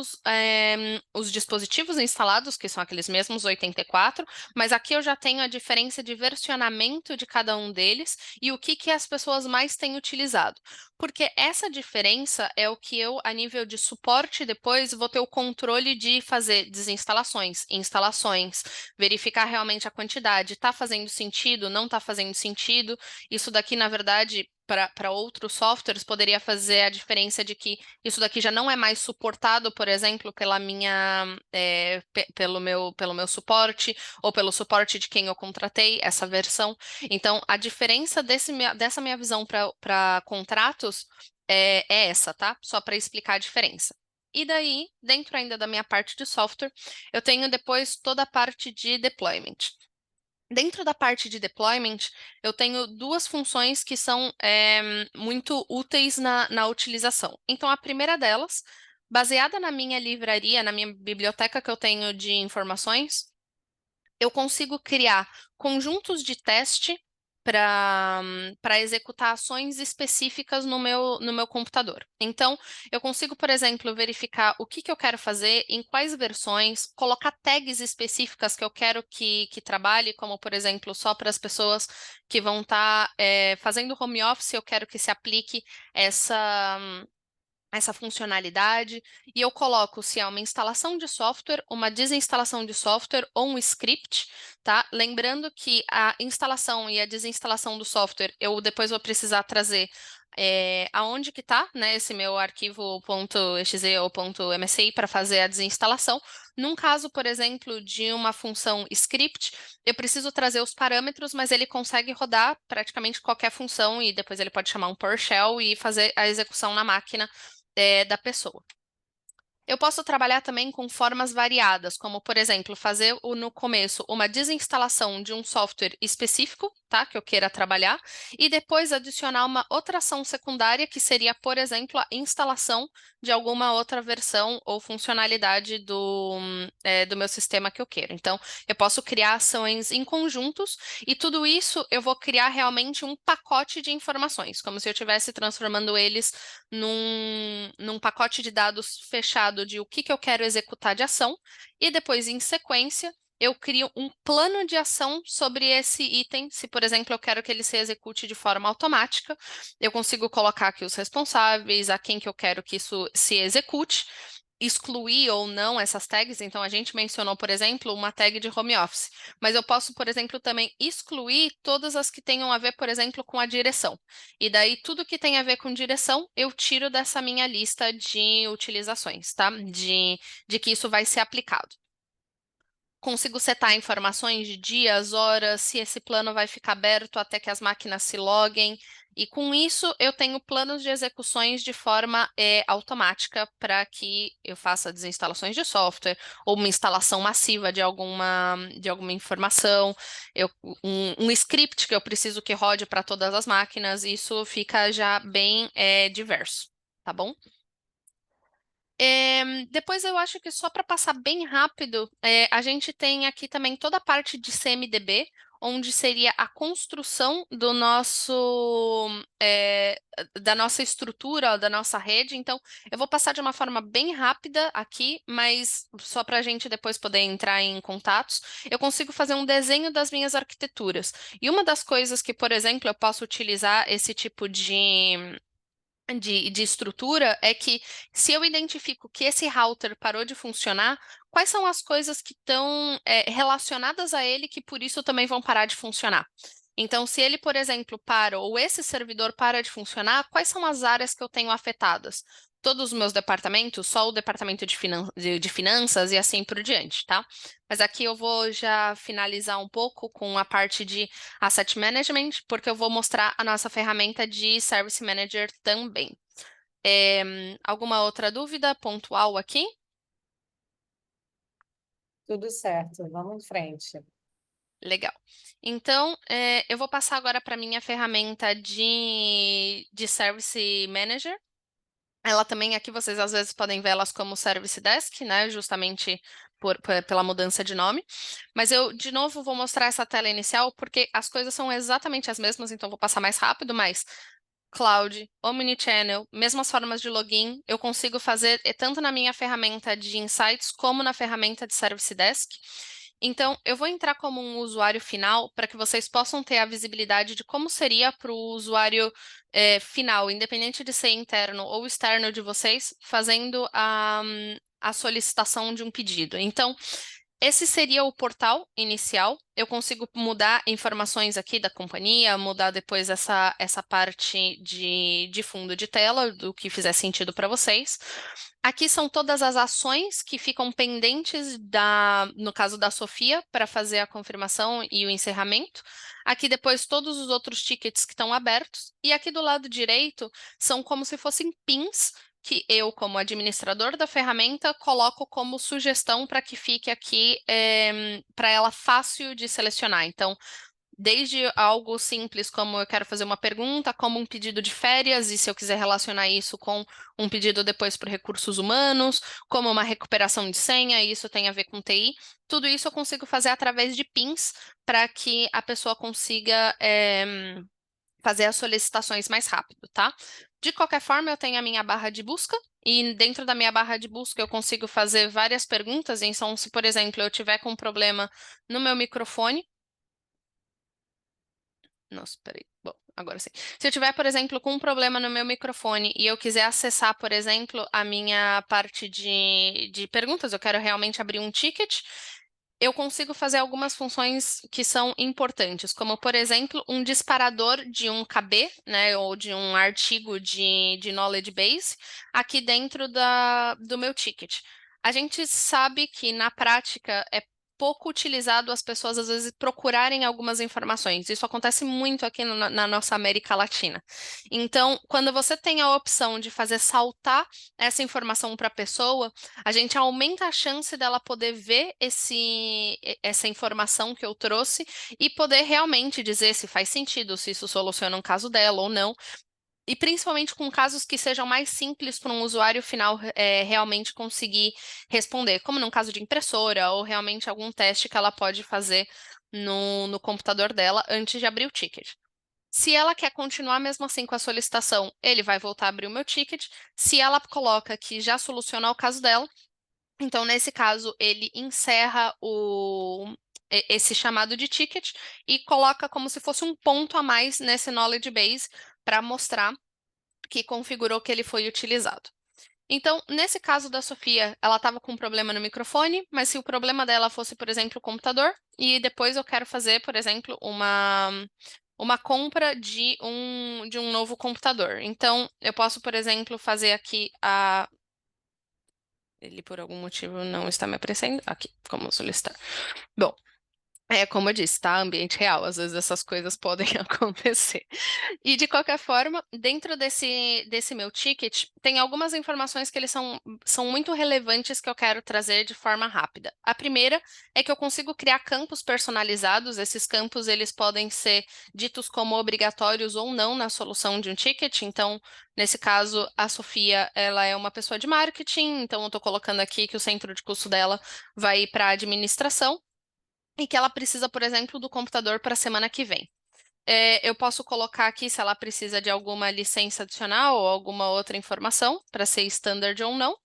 os dispositivos instalados, que são aqueles mesmos 84, mas aqui eu já tenho a diferença de versionamento de cada um deles e o que as pessoas mais têm utilizado. Porque essa diferença é o que eu, a nível de suporte, depois vou ter o controle de fazer desinstalações, instalações, verificar realmente a quantidade. Está fazendo sentido? Não está fazendo sentido? Isso daqui, na verdade, para outros softwares, poderia fazer a diferença de que isso daqui já não é mais suportado, por exemplo, pelo meu suporte, ou pelo suporte de quem eu contratei, essa versão. Então, a diferença dessa minha visão para contratos é essa, tá? Só para explicar a diferença. E daí, dentro ainda da minha parte de software, eu tenho depois toda a parte de deployment. Dentro da parte de deployment, eu tenho duas funções que são muito úteis na utilização. Então, a primeira delas, baseada na minha livraria, na minha biblioteca que eu tenho de informações, eu consigo criar conjuntos de teste para executar ações específicas no meu computador. Então, eu consigo, por exemplo, verificar o que eu quero fazer, em quais versões, colocar tags específicas que eu quero que trabalhe, como, por exemplo, só para as pessoas que vão estar fazendo home office, eu quero que se aplique essa funcionalidade, e eu coloco se é uma instalação de software, uma desinstalação de software ou um script, tá? Lembrando que a instalação e a desinstalação do software, eu depois vou precisar trazer aonde que tá, né, esse meu arquivo .exe ou .msi para fazer a desinstalação. Num caso, por exemplo, de uma função script, eu preciso trazer os parâmetros, mas ele consegue rodar praticamente qualquer função e depois ele pode chamar um PowerShell e fazer a execução na máquina da pessoa. Eu posso trabalhar também com formas variadas, como, por exemplo, fazer no começo uma desinstalação de um software específico, tá, que eu queira trabalhar, e depois adicionar uma outra ação secundária, que seria, por exemplo, a instalação de alguma outra versão ou funcionalidade do meu sistema que eu quero. Então, eu posso criar ações em conjuntos, e tudo isso eu vou criar realmente um pacote de informações, como se eu estivesse transformando eles num pacote de dados fechado de o que eu quero executar de ação, e depois, em sequência, eu crio um plano de ação sobre esse item. Se, por exemplo, eu quero que ele se execute de forma automática, eu consigo colocar aqui os responsáveis, a quem que eu quero que isso se execute, excluir ou não essas tags. Então, a gente mencionou, por exemplo, uma tag de home office, mas eu posso, por exemplo, também excluir todas as que tenham a ver, por exemplo, com a direção. E daí, tudo que tem a ver com direção, eu tiro dessa minha lista de utilizações, tá? De que isso vai ser aplicado. Consigo setar informações de dias, horas, se esse plano vai ficar aberto até que as máquinas se loguem. E com isso, eu tenho planos de execuções de forma automática para que eu faça desinstalações de software ou uma instalação massiva de alguma informação. Um script que eu preciso que rode para todas as máquinas, isso fica já bem diverso, tá bom? Depois eu acho que só para passar bem rápido, a gente tem aqui também toda a parte de CMDB, onde seria a construção do da nossa estrutura, da nossa rede. Então, eu vou passar de uma forma bem rápida aqui, mas só para a gente depois poder entrar em contatos. Eu consigo fazer um desenho das minhas arquiteturas. E uma das coisas que, por exemplo, eu posso utilizar esse tipo de estrutura é que, se eu identifico que esse router parou de funcionar, quais são as coisas que estão relacionadas a ele que por isso também vão parar de funcionar? Então, se ele, por exemplo, para, ou esse servidor para de funcionar, quais são as áreas que eu tenho afetadas? Todos os meus departamentos, só o departamento de finanças e assim por diante, tá? Mas aqui eu vou já finalizar um pouco com a parte de Asset Management, porque eu vou mostrar a nossa ferramenta de Service Manager também. Alguma outra dúvida pontual aqui? Tudo certo, vamos em frente. Legal. Então, eu vou passar agora para a minha ferramenta de Service Manager. Ela também, aqui vocês às vezes podem ver elas como Service Desk, né? Justamente pela mudança de nome. Mas eu, de novo, vou mostrar essa tela inicial, porque as coisas são exatamente as mesmas, então vou passar mais rápido, mas Cloud, Omnichannel, mesmas formas de login, eu consigo fazer tanto na minha ferramenta de Insights como na ferramenta de Service Desk. Então, eu vou entrar como um usuário final para que vocês possam ter a visibilidade de como seria para o usuário final, independente de ser interno ou externo de vocês, fazendo a solicitação de um pedido. Então, esse seria o portal inicial. Eu consigo mudar informações aqui da companhia, mudar depois essa parte de fundo de tela, do que fizer sentido para vocês. Aqui são todas as ações que ficam pendentes, no caso da Sofia, para fazer a confirmação e o encerramento. Aqui depois todos os outros tickets que estão abertos. E aqui do lado direito são como se fossem pins que eu, como administrador da ferramenta, coloco como sugestão para que fique aqui para ela fácil de selecionar. Então, desde algo simples como eu quero fazer uma pergunta, como um pedido de férias, e se eu quiser relacionar isso com um pedido depois para recursos humanos, como uma recuperação de senha, e isso tem a ver com TI, tudo isso eu consigo fazer através de pins para que a pessoa consiga fazer as solicitações mais rápido, tá? De qualquer forma, eu tenho a minha barra de busca, e dentro da minha barra de busca eu consigo fazer várias perguntas. Então, se, por exemplo, eu tiver com um problema no meu microfone, nossa, peraí. Bom, agora sim. Se eu tiver, por exemplo, com um problema no meu microfone e eu quiser acessar, por exemplo, a minha parte de perguntas, eu quero realmente abrir um ticket, eu consigo fazer algumas funções que são importantes, como, por exemplo, um disparador de um KB, né, ou de um artigo de knowledge base, aqui dentro do meu ticket. A gente sabe que, na prática, é pouco utilizado as pessoas, às vezes, procurarem algumas informações. Isso acontece muito aqui na nossa América Latina. Então, quando você tem a opção de fazer saltar essa informação para a pessoa, a gente aumenta a chance dela poder ver essa informação que eu trouxe e poder realmente dizer se faz sentido, se isso soluciona um caso dela ou não. E principalmente com casos que sejam mais simples para um usuário final realmente conseguir responder, como num caso de impressora ou realmente algum teste que ela pode fazer no computador dela antes de abrir o ticket. Se ela quer continuar mesmo assim com a solicitação, ele vai voltar a abrir o meu ticket. Se ela coloca que já solucionou o caso dela, então nesse caso ele encerra esse chamado de ticket e coloca como se fosse um ponto a mais nesse knowledge base para mostrar que configurou que ele foi utilizado. Então, nesse caso da Sofia, ela estava com um problema no microfone, mas se o problema dela fosse, por exemplo, o computador, e depois eu quero fazer, por exemplo, uma compra de um novo computador. Então, eu posso, por exemplo, fazer aqui Ele, por algum motivo, não está me aparecendo. Aqui, como solicitar. Bom, como eu disse, tá? Ambiente real, às vezes essas coisas podem acontecer. E de qualquer forma, dentro desse meu ticket, tem algumas informações que eles são muito relevantes que eu quero trazer de forma rápida. A primeira é que eu consigo criar campos personalizados. Esses campos, eles podem ser ditos como obrigatórios ou não na solução de um ticket. Então, nesse caso, a Sofia, ela é uma pessoa de marketing, então eu estou colocando aqui que o centro de custo dela vai ir para a administração e que ela precisa, por exemplo, do computador para a semana que vem. Eu posso colocar aqui se ela precisa de alguma licença adicional ou alguma outra informação para ser standard ou não.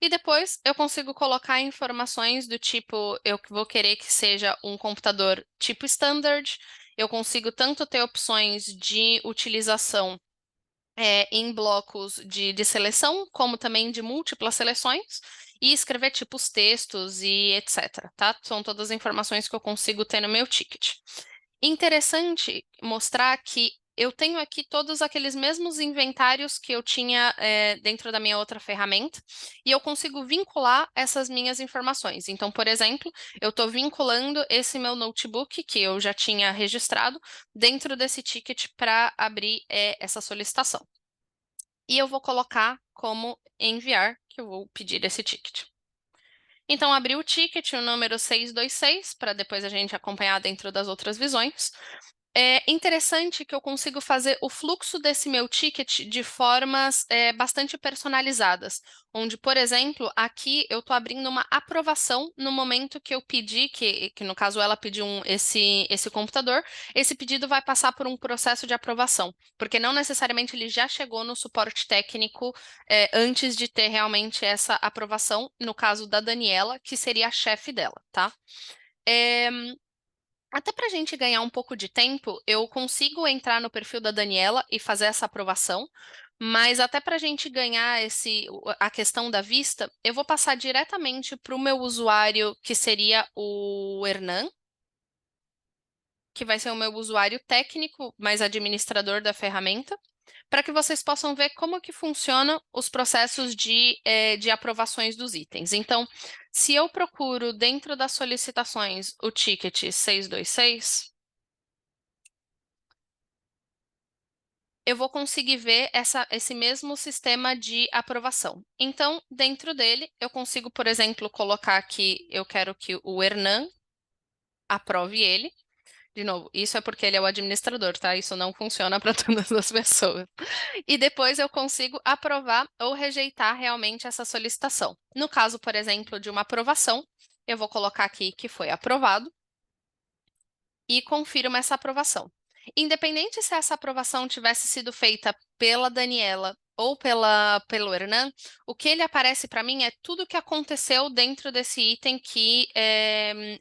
E depois eu consigo colocar informações do tipo, eu vou querer que seja um computador tipo standard. Eu consigo tanto ter opções de utilização em blocos de seleção, como também de múltiplas seleções, e escrever tipos textos e etc, tá? São todas as informações que eu consigo ter no meu ticket. Interessante mostrar que eu tenho aqui todos aqueles mesmos inventários que eu tinha dentro da minha outra ferramenta, e eu consigo vincular essas minhas informações. Então, por exemplo, eu estou vinculando esse meu notebook, que eu já tinha registrado, dentro desse ticket para abrir essa solicitação. E eu vou colocar como enviar, que eu vou pedir esse ticket. Então, abri o ticket, o número 626, para depois a gente acompanhar dentro das outras visões. É interessante que eu consigo fazer o fluxo desse meu ticket de formas bastante personalizadas, onde, por exemplo, aqui eu estou abrindo uma aprovação no momento que eu pedi, que no caso ela pediu esse computador, esse pedido vai passar por um processo de aprovação, porque não necessariamente ele já chegou no suporte técnico antes de ter realmente essa aprovação, no caso da Daniela, que seria a chefe dela, tá? Até para a gente ganhar um pouco de tempo, eu consigo entrar no perfil da Daniela e fazer essa aprovação, mas até para a gente ganhar a questão da vista, eu vou passar diretamente para o meu usuário, que seria o Hernan, que vai ser o meu usuário técnico, mas administrador da ferramenta, para que vocês possam ver como que funcionam os processos de aprovações dos itens. Então, se eu procuro dentro das solicitações o ticket 626, eu vou conseguir ver esse mesmo sistema de aprovação. Então, dentro dele, eu consigo, por exemplo, colocar que eu quero que o Hernan aprove ele. De novo, isso é porque ele é o administrador, tá? Isso não funciona para todas as pessoas. E depois eu consigo aprovar ou rejeitar realmente essa solicitação. No caso, por exemplo, de uma aprovação, eu vou colocar aqui que foi aprovado e confirmo essa aprovação. Independente se essa aprovação tivesse sido feita pela Daniela ou pelo Hernan, o que ele aparece para mim é tudo o que aconteceu dentro desse item que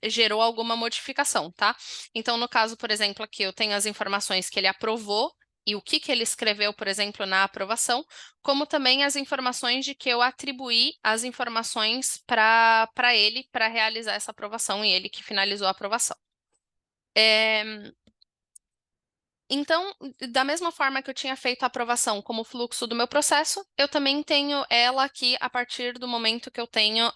gerou alguma modificação, tá? Então, no caso, por exemplo, aqui eu tenho as informações que ele aprovou e o que ele escreveu, por exemplo, na aprovação, como também as informações de que eu atribuí as informações para ele para realizar essa aprovação e ele que finalizou a aprovação. Então, da mesma forma que eu tinha feito a aprovação como fluxo do meu processo, eu também tenho ela aqui a partir do momento que eu tenho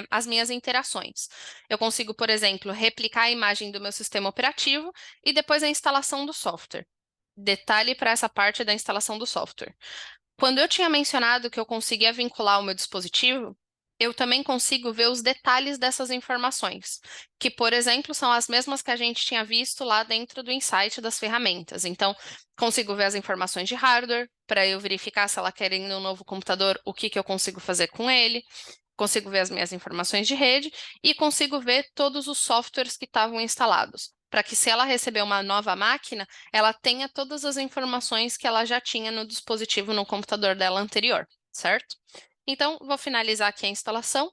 as minhas interações. Eu consigo, por exemplo, replicar a imagem do meu sistema operativo e depois a instalação do software. Detalhe para essa parte da instalação do software. Quando eu tinha mencionado que eu conseguia vincular o meu dispositivo, eu também consigo ver os detalhes dessas informações, que, por exemplo, são as mesmas que a gente tinha visto lá dentro do insight das ferramentas. Então, consigo ver as informações de hardware, para eu verificar se ela quer ir no novo computador, o que eu consigo fazer com ele. Consigo ver as minhas informações de rede e consigo ver todos os softwares que estavam instalados, para que se ela receber uma nova máquina, ela tenha todas as informações que ela já tinha no dispositivo no computador dela anterior, certo? Então, vou finalizar aqui a instalação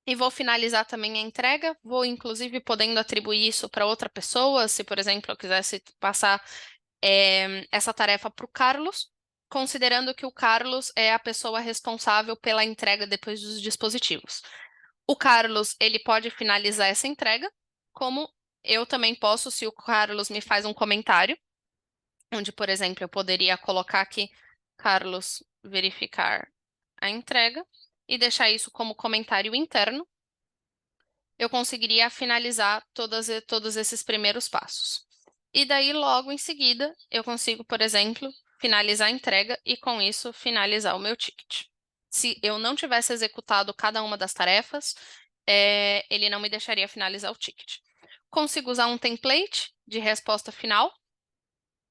e vou finalizar também a entrega. Vou, inclusive, podendo atribuir isso para outra pessoa, se, por exemplo, eu quisesse passar essa tarefa para o Carlos, considerando que o Carlos é a pessoa responsável pela entrega depois dos dispositivos. O Carlos, ele pode finalizar essa entrega, como eu também posso, se o Carlos me faz um comentário, onde, por exemplo, eu poderia colocar aqui, Carlos, verificar a entrega, e deixar isso como comentário interno, eu conseguiria finalizar todos esses primeiros passos. E daí, logo em seguida, eu consigo, por exemplo, finalizar a entrega e, com isso, finalizar o meu ticket. Se eu não tivesse executado cada uma das tarefas, ele não me deixaria finalizar o ticket. Consigo usar um template de resposta final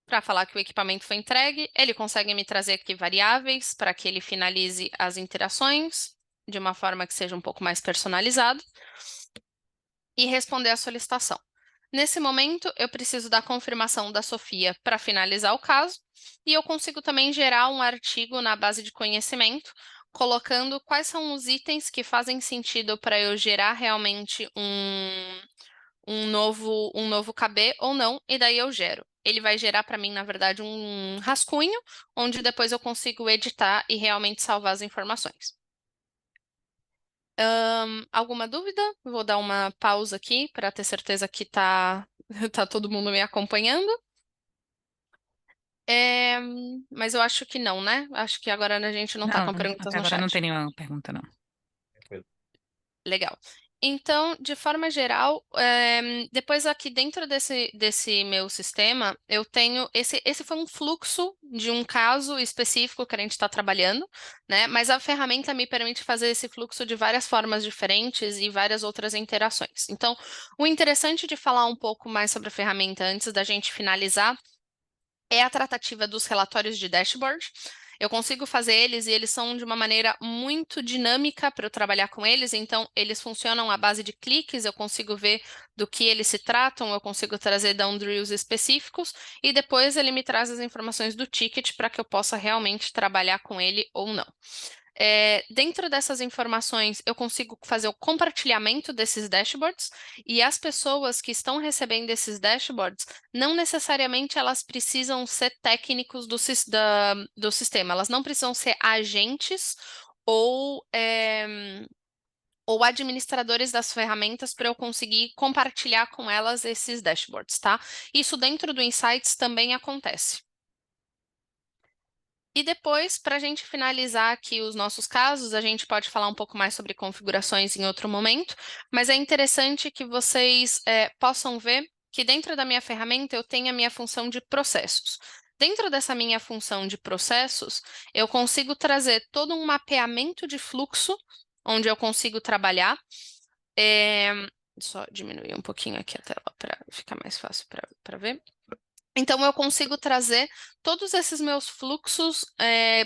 para falar que o equipamento foi entregue. Ele consegue me trazer aqui variáveis para que ele finalize as interações de uma forma que seja um pouco mais personalizada e responder à solicitação. Nesse momento, eu preciso da confirmação da Sofia para finalizar o caso, e eu consigo também gerar um artigo na base de conhecimento, colocando quais são os itens que fazem sentido para eu gerar realmente um novo KB ou não, e daí eu gero. Ele vai gerar para mim, na verdade, um rascunho, onde depois eu consigo editar e realmente salvar as informações. Alguma dúvida? Vou dar uma pausa aqui para ter certeza que tá todo mundo me acompanhando. Mas eu acho que não, né? Acho que agora a gente não tá com perguntas até no agora não chat. tem nenhuma pergunta, não. Legal. Então, de forma geral, depois aqui dentro desse meu sistema, eu tenho esse foi um fluxo de um caso específico que a gente está trabalhando, né? Mas a ferramenta me permite fazer esse fluxo de várias formas diferentes e várias outras interações. Então, o interessante de falar um pouco mais sobre a ferramenta antes da gente finalizar é a tratativa dos relatórios de dashboard. Eu consigo fazer eles e eles são de uma maneira muito dinâmica para eu trabalhar com eles, então eles funcionam à base de cliques, eu consigo ver do que eles se tratam, eu consigo trazer down drills específicos e depois ele me traz as informações do ticket para que eu possa realmente trabalhar com ele ou não. Dentro dessas informações, eu consigo fazer o compartilhamento desses dashboards e as pessoas que estão recebendo esses dashboards, não necessariamente elas precisam ser técnicos do sistema, elas não precisam ser agentes ou administradores das ferramentas para eu conseguir compartilhar com elas esses dashboards, tá? Isso dentro do Insights também acontece. E depois, para a gente finalizar aqui os nossos casos, a gente pode falar um pouco mais sobre configurações em outro momento, mas é interessante que vocês possam ver que dentro da minha ferramenta eu tenho a minha função de processos. Dentro dessa minha função de processos, eu consigo trazer todo um mapeamento de fluxo, onde eu consigo trabalhar. Só diminuir um pouquinho aqui a tela para ficar mais fácil para ver. Então, eu consigo trazer todos esses meus fluxos,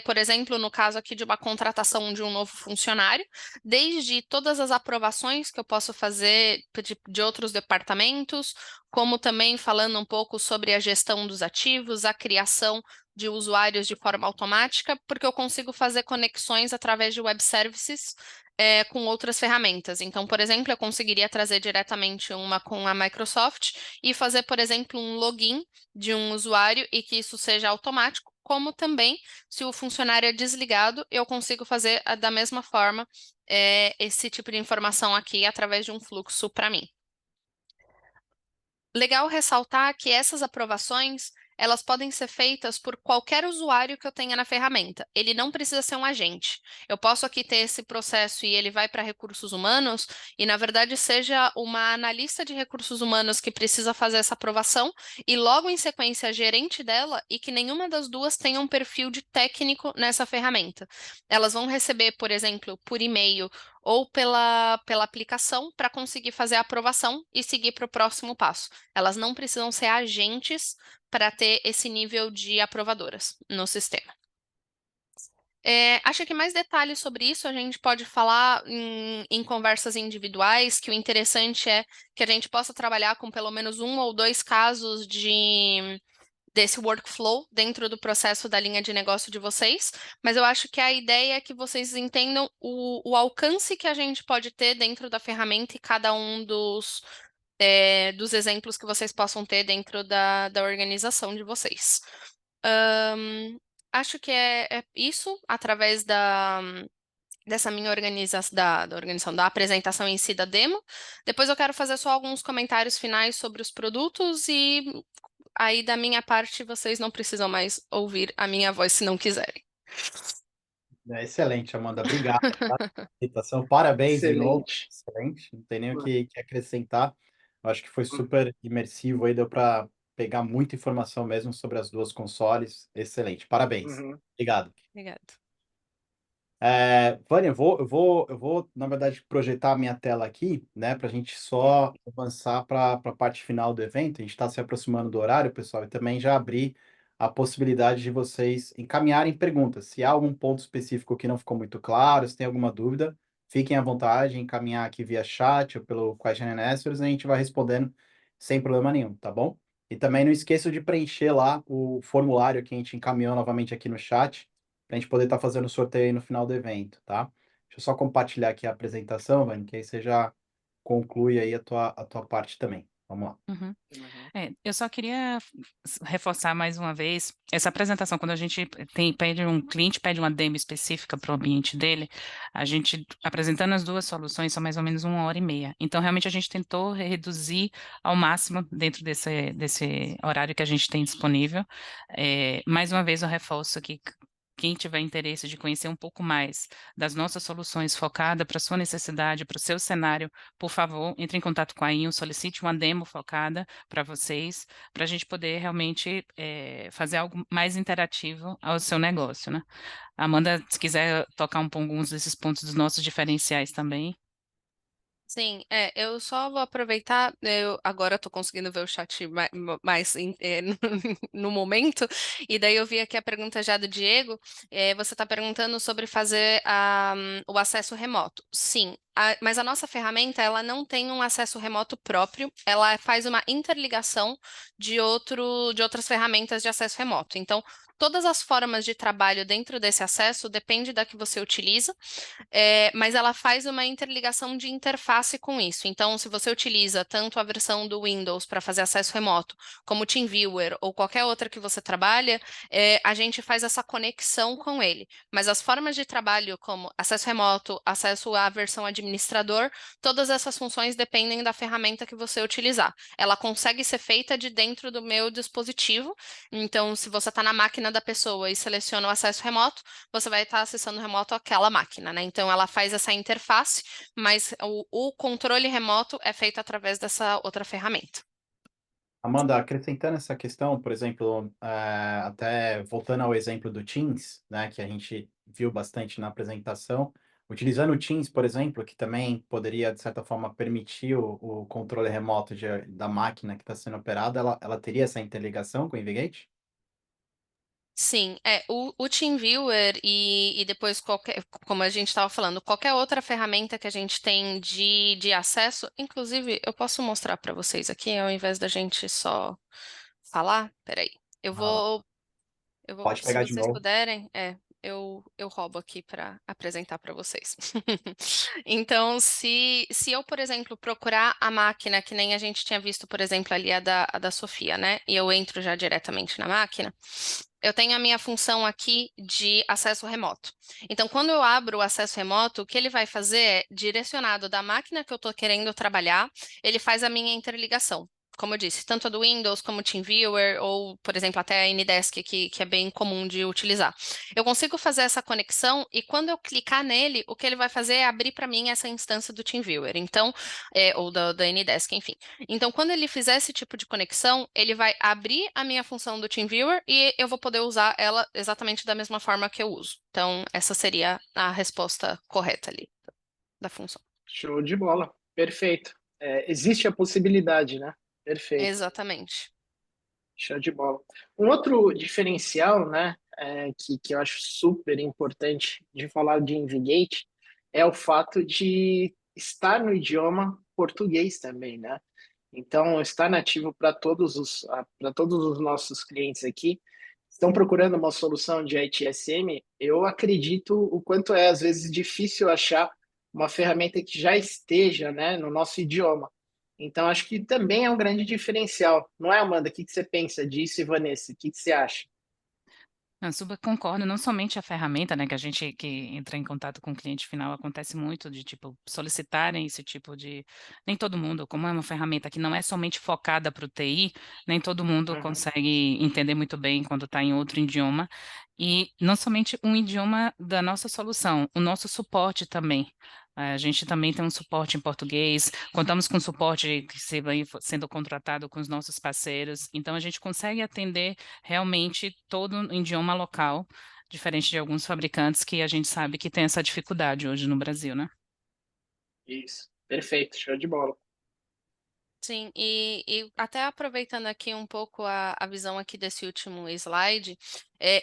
por exemplo, no caso aqui de uma contratação de um novo funcionário, desde todas as aprovações que eu posso fazer de outros departamentos, como também falando um pouco sobre a gestão dos ativos, a criação de usuários de forma automática, porque eu consigo fazer conexões através de web services com outras ferramentas. Então, por exemplo, eu conseguiria trazer diretamente uma com a Microsoft e fazer, por exemplo, um login de um usuário e que isso seja automático, como também, se o funcionário é desligado, eu consigo fazer da mesma forma esse tipo de informação aqui através de um fluxo para mim. Legal ressaltar que essas aprovações, elas podem ser feitas por qualquer usuário que eu tenha na ferramenta. Ele não precisa ser um agente. Eu posso aqui ter esse processo e ele vai para recursos humanos e, na verdade, seja uma analista de recursos humanos que precisa fazer essa aprovação e logo em sequência a gerente dela e que nenhuma das duas tenha um perfil de técnico nessa ferramenta. Elas vão receber, por exemplo, por e-mail ou pela aplicação para conseguir fazer a aprovação e seguir para o próximo passo. Elas não precisam ser agentes para ter esse nível de aprovadoras no sistema. Acho que mais detalhes sobre isso a gente pode falar em conversas individuais, que o interessante é que a gente possa trabalhar com pelo menos 1 ou 2 casos desse workflow dentro do processo da linha de negócio de vocês, mas eu acho que a ideia é que vocês entendam o alcance que a gente pode ter dentro da ferramenta e cada um dos exemplos que vocês possam ter dentro da organização de vocês. Acho que é isso, através dessa minha organização, da apresentação em si da demo. Depois eu quero fazer só alguns comentários finais sobre os produtos e aí da minha parte vocês não precisam mais ouvir a minha voz se não quiserem. Excelente, Amanda. Obrigado pela apresentação. Parabéns de novo. Excelente. Excelente. Não tem nem o que acrescentar. Eu acho que foi super imersivo aí, deu para pegar muita informação mesmo sobre as duas consoles. Excelente. Parabéns. Uhum. Obrigado. Obrigada. Vânia, eu vou, na verdade, projetar a minha tela aqui, né, para a gente só avançar para a parte final do evento. A gente está se aproximando do horário, pessoal, e também já abrir a possibilidade de vocês encaminharem perguntas. Se há algum ponto específico que não ficou muito claro, se tem alguma dúvida, fiquem à vontade em encaminhar aqui via chat ou pelo Question and Answers, e a gente vai respondendo sem problema nenhum, tá bom? E também não esqueça de preencher lá o formulário que a gente encaminhou novamente aqui no chat, para a gente poder estar fazendo o sorteio aí no final do evento, tá? Deixa eu só compartilhar aqui a apresentação, Vani, que aí você já conclui aí a tua parte também. Vamos lá. Uhum. Eu só queria reforçar mais uma vez essa apresentação. Quando a gente cliente pede uma demo específica para o ambiente dele, a gente apresentando as duas soluções são mais ou menos 1h30. Então, realmente, a gente tentou reduzir ao máximo dentro desse horário que a gente tem disponível. Mais uma vez, eu reforço aqui. Quem tiver interesse de conhecer um pouco mais das nossas soluções focada para a sua necessidade, para o seu cenário, por favor, entre em contato com a INO, solicite uma demo focada para vocês, para a gente poder realmente fazer algo mais interativo ao seu negócio, né? Amanda, se quiser tocar alguns desses pontos dos nossos diferenciais também. Sim, eu só vou aproveitar, agora estou conseguindo ver o chat mais no momento, e daí eu vi aqui a pergunta já do Diego, você está perguntando sobre fazer o acesso remoto. Sim, mas a nossa ferramenta, ela não tem um acesso remoto próprio, ela faz uma interligação de outras ferramentas de acesso remoto. Então, todas as formas de trabalho dentro desse acesso depende da que você utiliza, mas ela faz uma interligação de interface com isso. Então, se você utiliza tanto a versão do Windows para fazer acesso remoto, como o TeamViewer ou qualquer outra que você trabalha, a gente faz essa conexão com ele. Mas as formas de trabalho, como acesso remoto, acesso à versão administrador, todas essas funções dependem da ferramenta que você utilizar. Ela consegue ser feita de dentro do meu dispositivo. Então, se você está na máquina da pessoa e seleciona o acesso remoto, você vai estar acessando remoto aquela máquina, né? Então, ela faz essa interface, mas o controle remoto é feito através dessa outra ferramenta. Amanda, acrescentando essa questão, por exemplo, até voltando ao exemplo do Teams, né, que a gente viu bastante na apresentação, utilizando o Teams, por exemplo, que também poderia, de certa forma, permitir o controle remoto da máquina que está sendo operada, ela teria essa interligação com o Navigate? Sim, o TeamViewer e depois qualquer, como a gente estava falando, qualquer outra ferramenta que a gente tem de acesso, inclusive eu posso mostrar para vocês aqui, ao invés da gente só falar. Peraí, eu Ah, vou, eu vou, pode se pegar de vocês novo. puderem, eu roubo aqui para apresentar para vocês. Então, se eu, por exemplo, procurar a máquina, que nem a gente tinha visto, por exemplo, ali a da Sofia, né? E eu entro já diretamente na máquina, eu tenho a minha função aqui de acesso remoto. Então, quando eu abro o acesso remoto, o que ele vai fazer é, direcionado da máquina que eu estou querendo trabalhar, ele faz a minha interligação. Como eu disse, tanto a do Windows como o TeamViewer, ou, por exemplo, até a Anydesk, que é bem comum de utilizar. Eu consigo fazer essa conexão e quando eu clicar nele, o que ele vai fazer é abrir para mim essa instância do TeamViewer, então, ou da Anydesk, enfim. Então, quando ele fizer esse tipo de conexão, ele vai abrir a minha função do TeamViewer e eu vou poder usar ela exatamente da mesma forma que eu uso. Então, essa seria a resposta correta ali da função. Show de bola. Perfeito. Existe a possibilidade, né? Perfeito. Exatamente. Show de bola. Um outro diferencial, né, que eu acho super importante de falar de Navigate é o fato de estar no idioma português também, né? Então, está nativo para todos os nossos clientes aqui. Estão procurando uma solução de ITSM? Eu acredito o quanto é, às vezes, difícil achar uma ferramenta que já esteja, né, no nosso idioma. Então, acho que também é um grande diferencial. Não é, Amanda? O que você pensa disso, e Vanessa? O que você acha? Eu super concordo, não somente a ferramenta, né, que a gente que entra em contato com o cliente final acontece muito de tipo solicitarem esse tipo de, nem todo mundo, como é uma ferramenta que não é somente focada para o TI, nem todo mundo Uhum. consegue entender muito bem quando está em outro idioma e não somente um idioma da nossa solução, o nosso suporte também. A gente também tem um suporte em português, contamos com suporte que se vai sendo contratado com os nossos parceiros, então a gente consegue atender realmente todo em idioma local, diferente de alguns fabricantes que a gente sabe que tem essa dificuldade hoje no Brasil, né? Isso. Perfeito. Show de bola. Sim, e até aproveitando aqui um pouco a visão aqui desse último slide,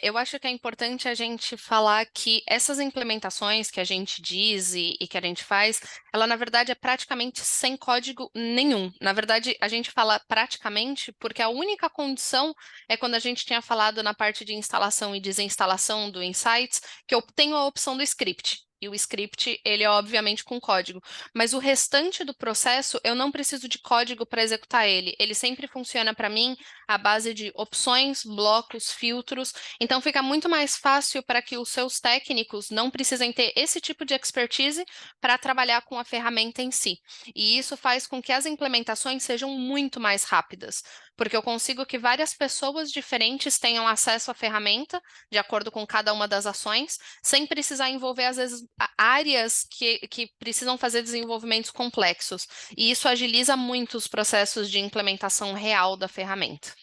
eu acho que é importante a gente falar que essas implementações que a gente diz e que a gente faz, ela na verdade é praticamente sem código nenhum. Na verdade, a gente fala praticamente porque a única condição é quando a gente tinha falado na parte de instalação e desinstalação do Insights, que eu tenho a opção do script. E o script, ele é obviamente com código. Mas o restante do processo, eu não preciso de código para executar ele. Ele sempre funciona para mim à base de opções, blocos, filtros. Então fica muito mais fácil para que os seus técnicos não precisem ter esse tipo de expertise para trabalhar com a ferramenta em si. E isso faz com que as implementações sejam muito mais rápidas, porque eu consigo que várias pessoas diferentes tenham acesso à ferramenta, de acordo com cada uma das ações, sem precisar envolver, às vezes, áreas que precisam fazer desenvolvimentos complexos. E isso agiliza muito os processos de implementação real da ferramenta.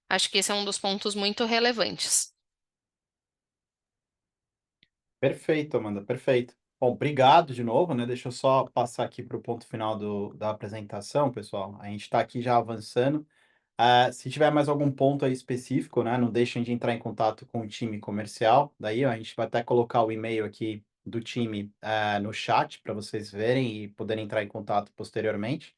Acho que esse é um dos pontos muito relevantes. Perfeito, Amanda, perfeito. Bom, obrigado de novo, né? Deixa eu só passar aqui para o ponto final da apresentação, pessoal. A gente está aqui já avançando. Se tiver mais algum ponto aí específico, né? Não deixem de entrar em contato com o time comercial. Daí, ó, a gente vai até colocar o e-mail aqui do time no chat para vocês verem e poderem entrar em contato posteriormente.